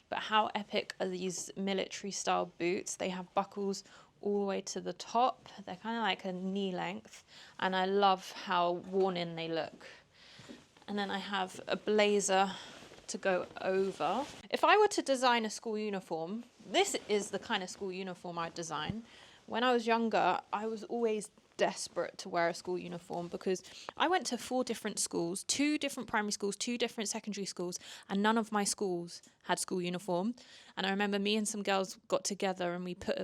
but how epic are these military style boots? They have buckles all the way to the top. They're kind of like a knee length, and I love how worn in they look. And then I have a blazer to go over. If I were to design a school uniform, this is the kind of school uniform I'd design. When I was younger, I was always desperate to wear a school uniform because I went to 4 different schools, 2 different primary schools, 2 different secondary schools, and none of my schools had school uniform. And I remember me and some girls got together and we put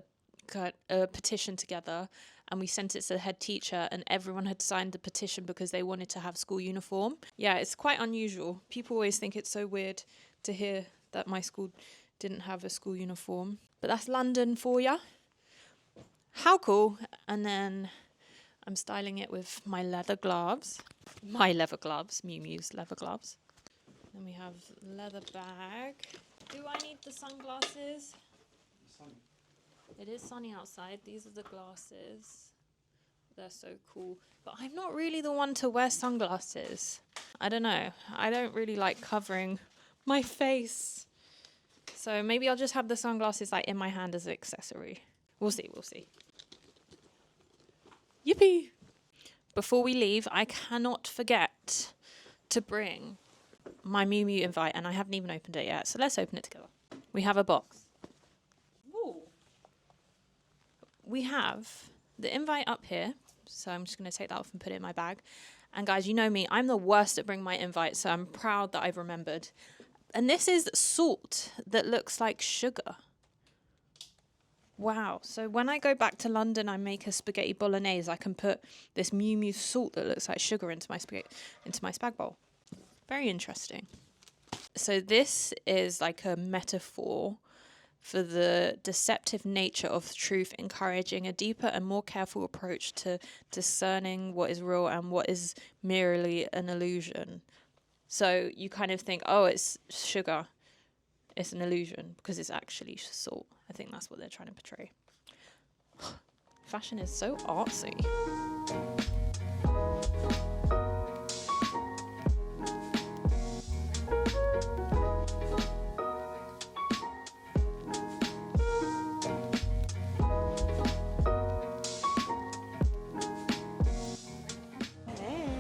a petition together and we sent it to the head teacher, and everyone had signed the petition because they wanted to have school uniform. Yeah, it's quite unusual. People always think it's so weird to hear that my school didn't have a school uniform. But that's London for ya. How cool. And then I'm styling it with my leather gloves. My leather gloves, Miu Miu's leather gloves. Then we have leather bag. Do I need the sunglasses? It is sunny outside. These are the glasses. They're so cool. But I'm not really the one to wear sunglasses. I don't know. I don't really like covering my face. So maybe I'll just have the sunglasses like in my hand as an accessory. We'll see, we'll see. Yippee! Before we leave, I cannot forget to bring my Miu Miu invite, and I haven't even opened it yet. So let's open it together. We have a box. We have the invite up here, so I'm just going to take that off and put it in my bag. And guys, you know me, I'm the worst at bringing my invite, so I'm proud that I've remembered. And this is salt that looks like sugar. Wow. So when I go back to London, I make a spaghetti bolognese, I can put this Miu Miu salt that looks like sugar into my spag bowl. Very interesting. So this is like a metaphor for the deceptive nature of truth, encouraging a deeper and more careful approach to discerning what is real and what is merely an illusion. So you kind of think, oh, it's sugar. It's an illusion because it's actually salt. I think that's what they're trying to portray. Fashion is so artsy.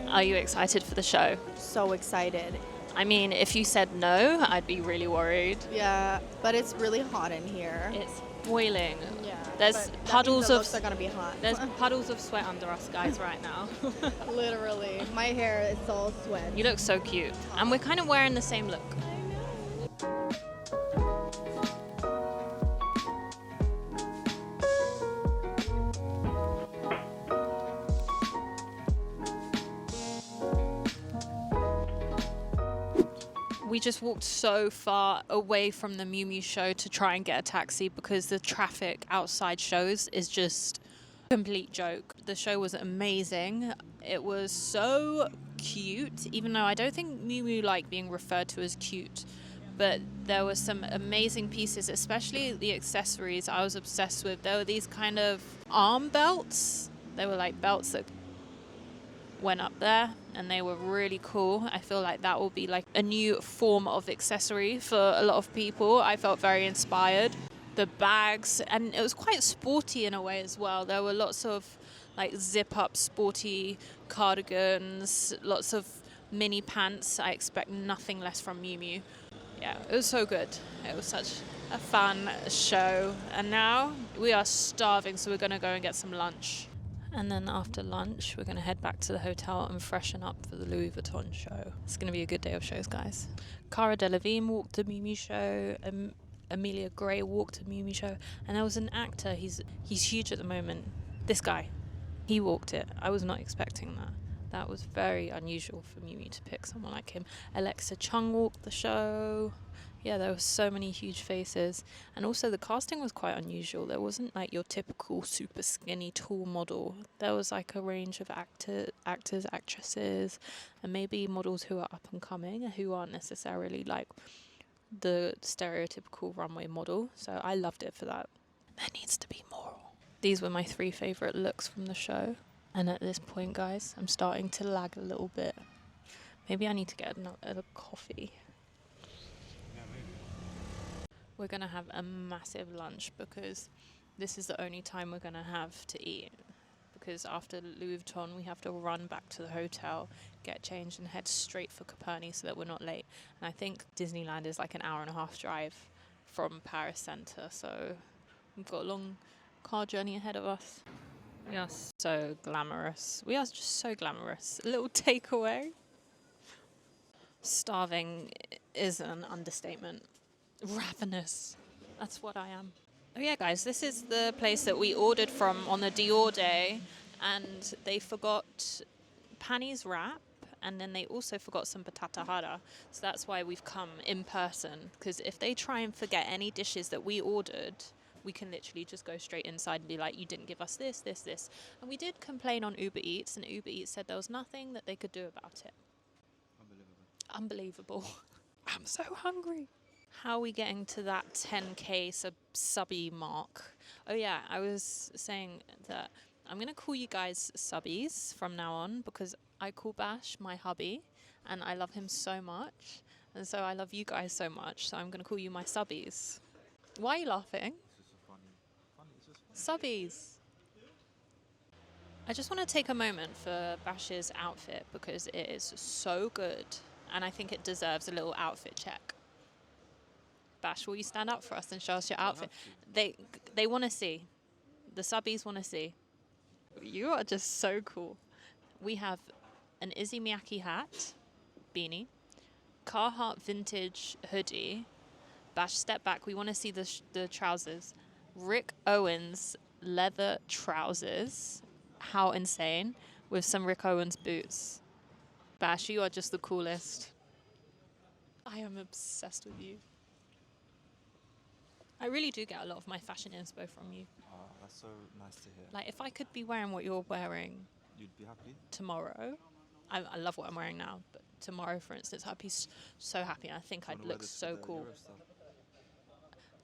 Are you excited for the show? So excited. I mean, if you said no, I'd be really worried. Yeah, but it's really hot in here. It's boiling. Yeah. There's puddles of They're gonna be hot. there's puddles of sweat under us guys right now. Literally, my hair is all sweat. You look so cute, and we're kind of wearing the same look. We just walked so far away from the Miu Miu show to try and get a taxi because the traffic outside shows is just a complete joke. The show was amazing. It was so cute, even though I don't think Miu Miu like being referred to as cute. But there were some amazing pieces, especially the accessories I was obsessed with. There were these kind of arm belts. They were like belts that went up there and they were really cool. I feel like that will be like a new form of accessory for a lot of people. I felt very inspired. The bags, and it was quite sporty in a way as well. There were lots of like zip up sporty cardigans, lots of mini pants. I expect nothing less from Miu Miu. Yeah, it was so good. It was such a fun show. And now we are starving, so we're going to go and get some lunch. And then after lunch, we're going to head back to the hotel and freshen up for the Louis Vuitton show. It's going to be a good day of shows, guys. Cara Delevingne walked the Miu Miu show. Amelia Gray walked the Miu Miu show. And there was an actor. He's huge at the moment. This guy. He walked it. I was not expecting that. That was very unusual for Miu Miu to pick someone like him. Alexa Chung walked the show. Yeah, there were so many huge faces. And also the casting was quite unusual. There wasn't like your typical super skinny, tall model. There was like a range of actors, actresses, and maybe models who are up and coming, who aren't necessarily like the stereotypical runway model. So I loved it for that. There needs to be more. These were my 3 favourite looks from the show. And at this point, guys, I'm starting to lag a little bit. Maybe I need to get another coffee. We're going to have a massive lunch because this is the only time we're going to have to eat. Because after Louis Vuitton, we have to run back to the hotel, get changed and head straight for Coperni so that we're not late. And I think Disneyland is like an hour and a half drive from Paris Centre. So we've got a long car journey ahead of us. We are so glamorous. We are just so glamorous. A little takeaway. Starving is an understatement. Ravenous. That's what I am. Oh yeah, guys, this is the place that we ordered from on the Dior day, and they forgot Panny's wrap, and then they also forgot some patata hara. So that's why we've come in person, because if they try and forget any dishes that we ordered, we can literally just go straight inside and be like, you didn't give us this, this, this. And we did complain on Uber Eats, and Uber Eats said there was nothing that they could do about it. Unbelievable. I'm so hungry. How are we getting to that 10k subby mark? Oh yeah, I was saying that I'm going to call you guys subbies from now on, because I call Bash my hubby and I love him so much. And so I love you guys so much. So I'm going to call you my subbies. Why are you laughing? Subbies. I just want to take a moment for Bash's outfit because it is so good. And I think it deserves a little outfit check. Bash, will you stand up for us and show us your outfit? They want to see. The subbies want to see. You are just so cool. We have an Izzy Miyake hat, beanie, Carhartt vintage hoodie. Bash, step back. We want to see the trousers. Rick Owens leather trousers. How insane. With some Rick Owens boots. Bash, you are just the coolest. I am obsessed with you. I really do get a lot of my fashion inspo from you. Oh, that's so nice to hear. Like, if I could be wearing what you're wearing You'd be happy? tomorrow, I love what I'm wearing now, but tomorrow, for instance, I'd be so happy. I think I'd look so cool.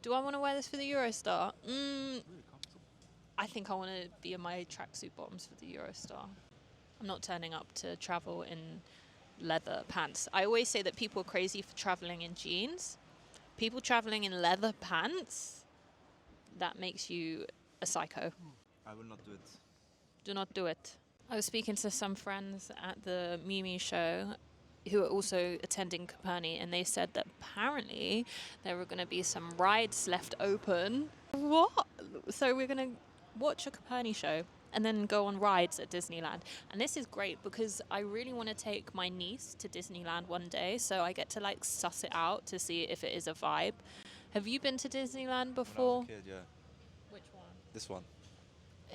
Do I want to wear this for the Eurostar? Really comfortable. I think I want to be in my tracksuit bottoms for the Eurostar. I'm not turning up to travel in leather pants. I always say that people are crazy for traveling in jeans. People traveling in leather pants, that makes you a psycho. I will not do it. Do not do it. I was speaking to some friends at the Miu Miu show who are also attending Coperni, and they said that apparently there were going to be some rides left open. What? So we're going to watch a Coperni show and then go on rides at Disneyland. And this is great because I really want to take my niece to Disneyland one day, so I get to like suss it out to see if it is a vibe. Have you been to Disneyland before? When I was a kid, yeah. Which one? This one.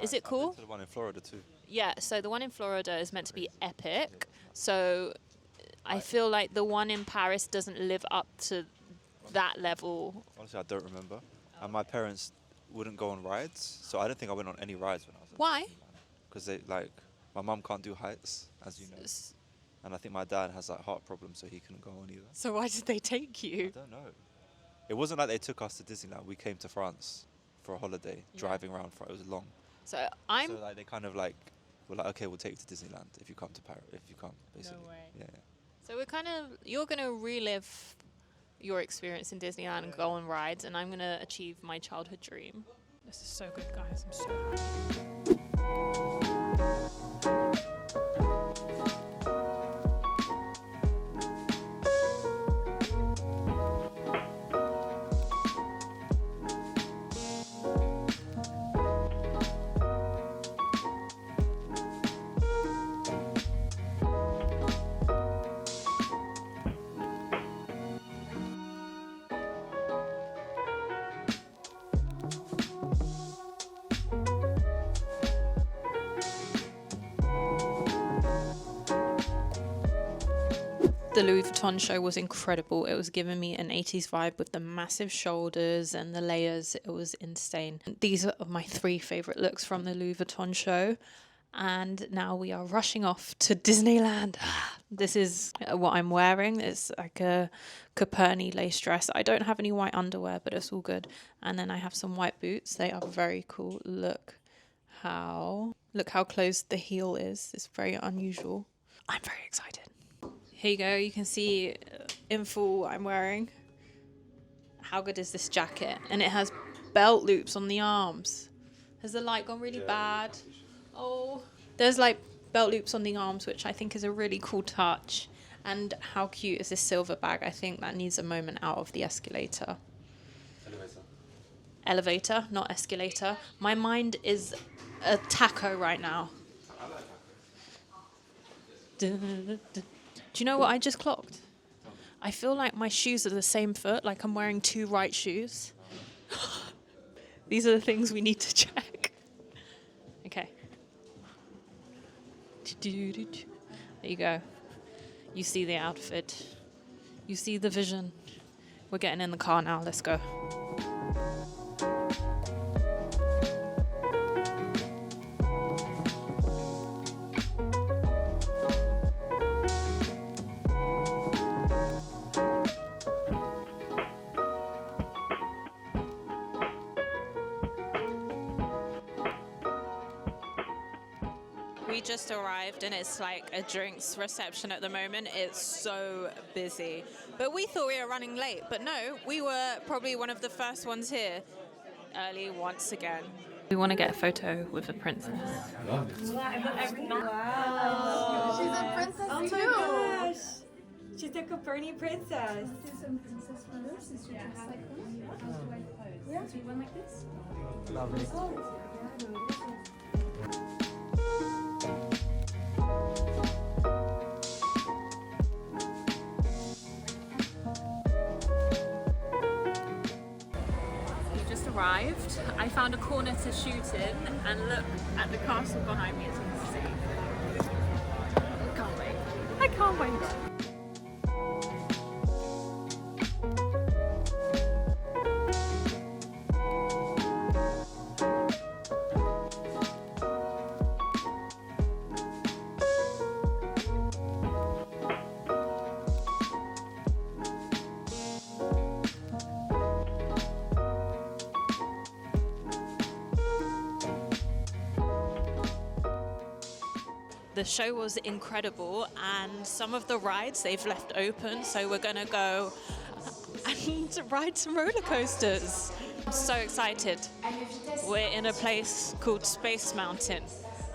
Is it I've cool? been to the one in Florida too. Yeah, so the one in Florida is meant to be epic. So I feel like the one in Paris doesn't live up to that level. Honestly, I don't remember. And my parents wouldn't go on rides, so I don't think I went on any rides when I was at Why? Because my mum can't do heights, as you know. And I think my dad has like heart problems, so he couldn't go on either. So why did they take I you? don't know. It wasn't like they took us to Disneyland. We came to France for a holiday, driving around. It was long. So So like they kind of like were like, okay, we'll take you to Disneyland if you come to Paris. If you come, basically. No way. Yeah. So you're gonna relive your experience in Disneyland and go on rides, and I'm gonna achieve my childhood dream. This is so good, guys. I'm so happy. The Louis Vuitton show was incredible. It was giving me an 80s vibe with the massive shoulders and the layers. It was insane. These are my 3 favorite looks from the Louis Vuitton show. And now we are rushing off to Disneyland. This is what I'm wearing. It's like a Coperni lace dress. I don't have any white underwear, but it's all good. And then I have some white boots. They are very cool. Look how close the heel is. It's very unusual. I'm very excited. Here you go. You can see in full what I'm wearing. How good is this jacket? And it has belt loops on the arms. Has the light gone really bad? Oh, there's like belt loops on the arms, which I think is a really cool touch. And how cute is this silver bag? I think that needs a moment out of the escalator. Elevator, not escalator. My mind is a taco right now. Do you know what I just clocked? I feel like my shoes are the same foot, like I'm wearing two right shoes. These are the things we need to check. Okay. There you go. You see the outfit. You see the vision. We're getting in the car now. Let's go. We just arrived and it's like a drinks reception at the moment. It's so busy. But we thought we were running late. But no, we were probably one of the first ones here early once again. We want to get a photo with the princess. Wow. She's a princess Oh my too. gosh. She's a Coperni princess. Lovely. We just arrived. I found a corner to shoot in and look at the castle behind me. It's insane. I can't wait. I can't wait. The show was incredible, and some of the rides they've left open, so we're gonna go and ride some roller coasters. I'm so excited. We're in a place called Space Mountain,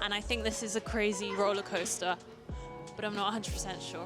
and I think this is a crazy roller coaster, but I'm not 100% sure.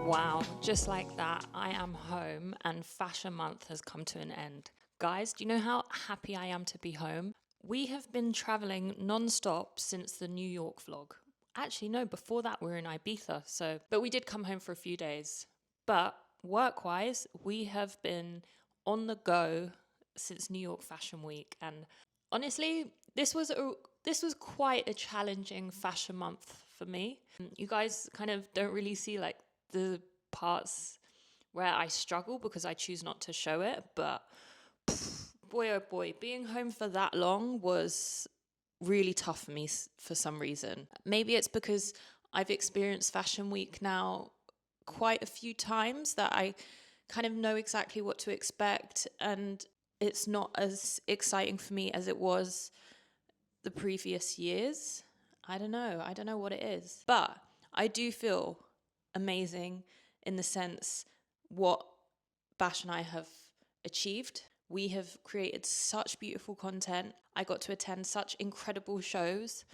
Wow, just like that, I am home and Fashion Month has come to an end. Guys, do you know how happy I am to be home? We have been traveling non-stop since the New York vlog. Actually, no, before that we were in Ibiza, but we did come home for a few days. But work-wise, we have been on the go since New York Fashion Week. And honestly, this was quite a challenging Fashion Month for me. You guys kind of don't really see like the parts where I struggle because I choose not to show it, but boy oh boy, being home for that long was really tough for me for some reason. Maybe it's because I've experienced Fashion Week now quite a few times that I kind of know exactly what to expect, and it's not as exciting for me as it was the previous years. I don't know what it is, but I do feel amazing in the sense what Bash and I have achieved. We have created such beautiful content. I got to attend such incredible shows,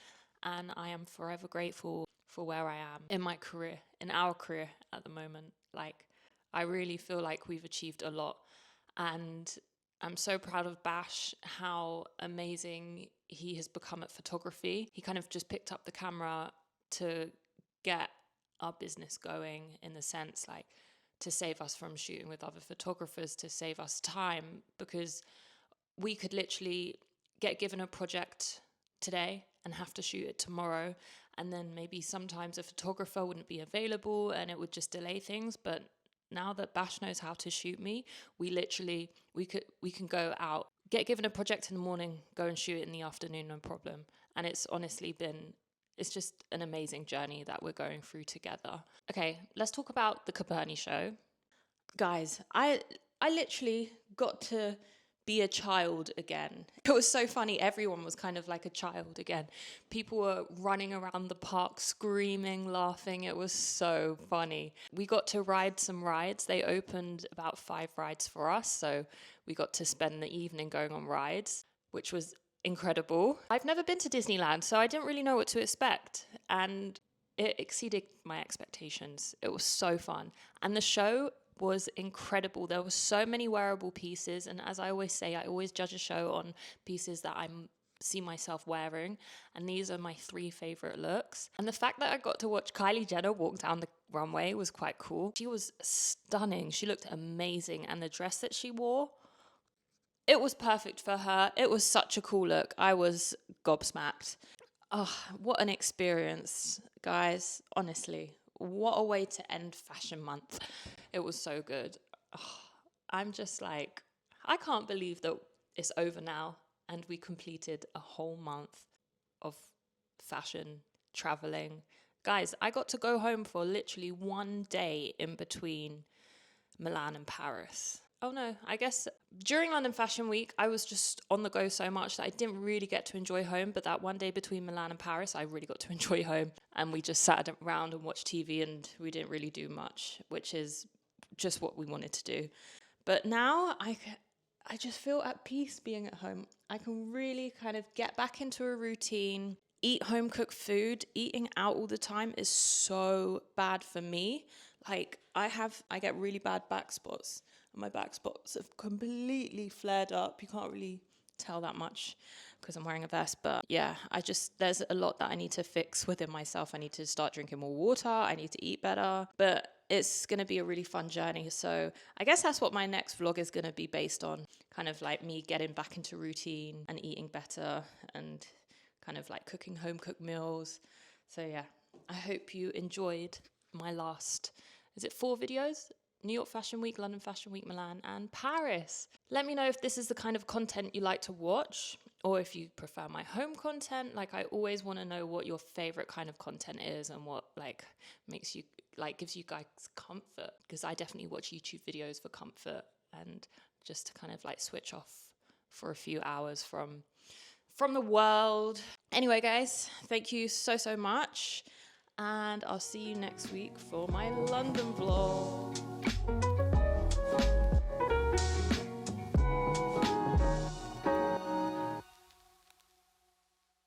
and I am forever grateful for where I am in my career, in our career at the moment. Like, I really feel like we've achieved a lot, and I'm so proud of Bash, how amazing he has become at photography. He kind of just picked up the camera to get our business going, in the sense like to save us from shooting with other photographers, to save us time, because we could literally get given a project today and have to shoot it tomorrow, and then maybe sometimes a photographer wouldn't be available and it would just delay things. But now that Bash knows how to shoot me, we can go out, get given a project in the morning, go and shoot it in the afternoon, no problem. And it's honestly it's just an amazing journey that we're going through together. Okay, let's talk about the Coperni show. Guys, I literally got to be a child again. It was so funny. Everyone was kind of like a child again. People were running around the park, screaming, laughing. It was so funny. We got to ride some rides. They opened about 5 rides for us, so we got to spend the evening going on rides, which was incredible. I've never been to Disneyland, so I didn't really know what to expect, and it exceeded my expectations. It was so fun. And the show was incredible. There were so many wearable pieces, and as I always say, I always judge a show on pieces that I see myself wearing, and these are my 3 favorite looks. And the fact that I got to watch Kylie Jenner walk down the runway was quite cool. She was stunning. She looked amazing, and the dress that she wore, it was perfect for her. It was such a cool look. I was gobsmacked. Oh, what an experience, guys. Honestly, what a way to end Fashion Month. It was so good. Oh, I'm just like, I can't believe that it's over now and we completed a whole month of fashion, traveling. Guys, I got to go home for literally 1 day in between Milan and Paris. Oh no, I guess during London Fashion Week, I was just on the go so much that I didn't really get to enjoy home. But that 1 day between Milan and Paris, I really got to enjoy home. And we just sat around and watched TV, and we didn't really do much, which is just what we wanted to do. But now I just feel at peace being at home. I can really kind of get back into a routine, eat home cooked food. Eating out all the time is so bad for me. Like I get really bad back spots. My back spots have completely flared up. You can't really tell that much because I'm wearing a vest. But yeah, there's a lot that I need to fix within myself. I need to start drinking more water. I need to eat better. But it's going to be a really fun journey. So I guess that's what my next vlog is going to be based on. Kind of like me getting back into routine and eating better and kind of like cooking home cooked meals. So yeah, I hope you enjoyed my last, is it 4 videos? New York Fashion Week, London Fashion Week, Milan, and Paris. Let me know if this is the kind of content you like to watch, or if you prefer my home content. Like, I always want to know what your favorite kind of content is and what like makes you like gives you guys comfort, because I definitely watch YouTube videos for comfort and just to kind of like switch off for a few hours from the world. Anyway, guys, thank you so much, and I'll see you next week for my London vlog.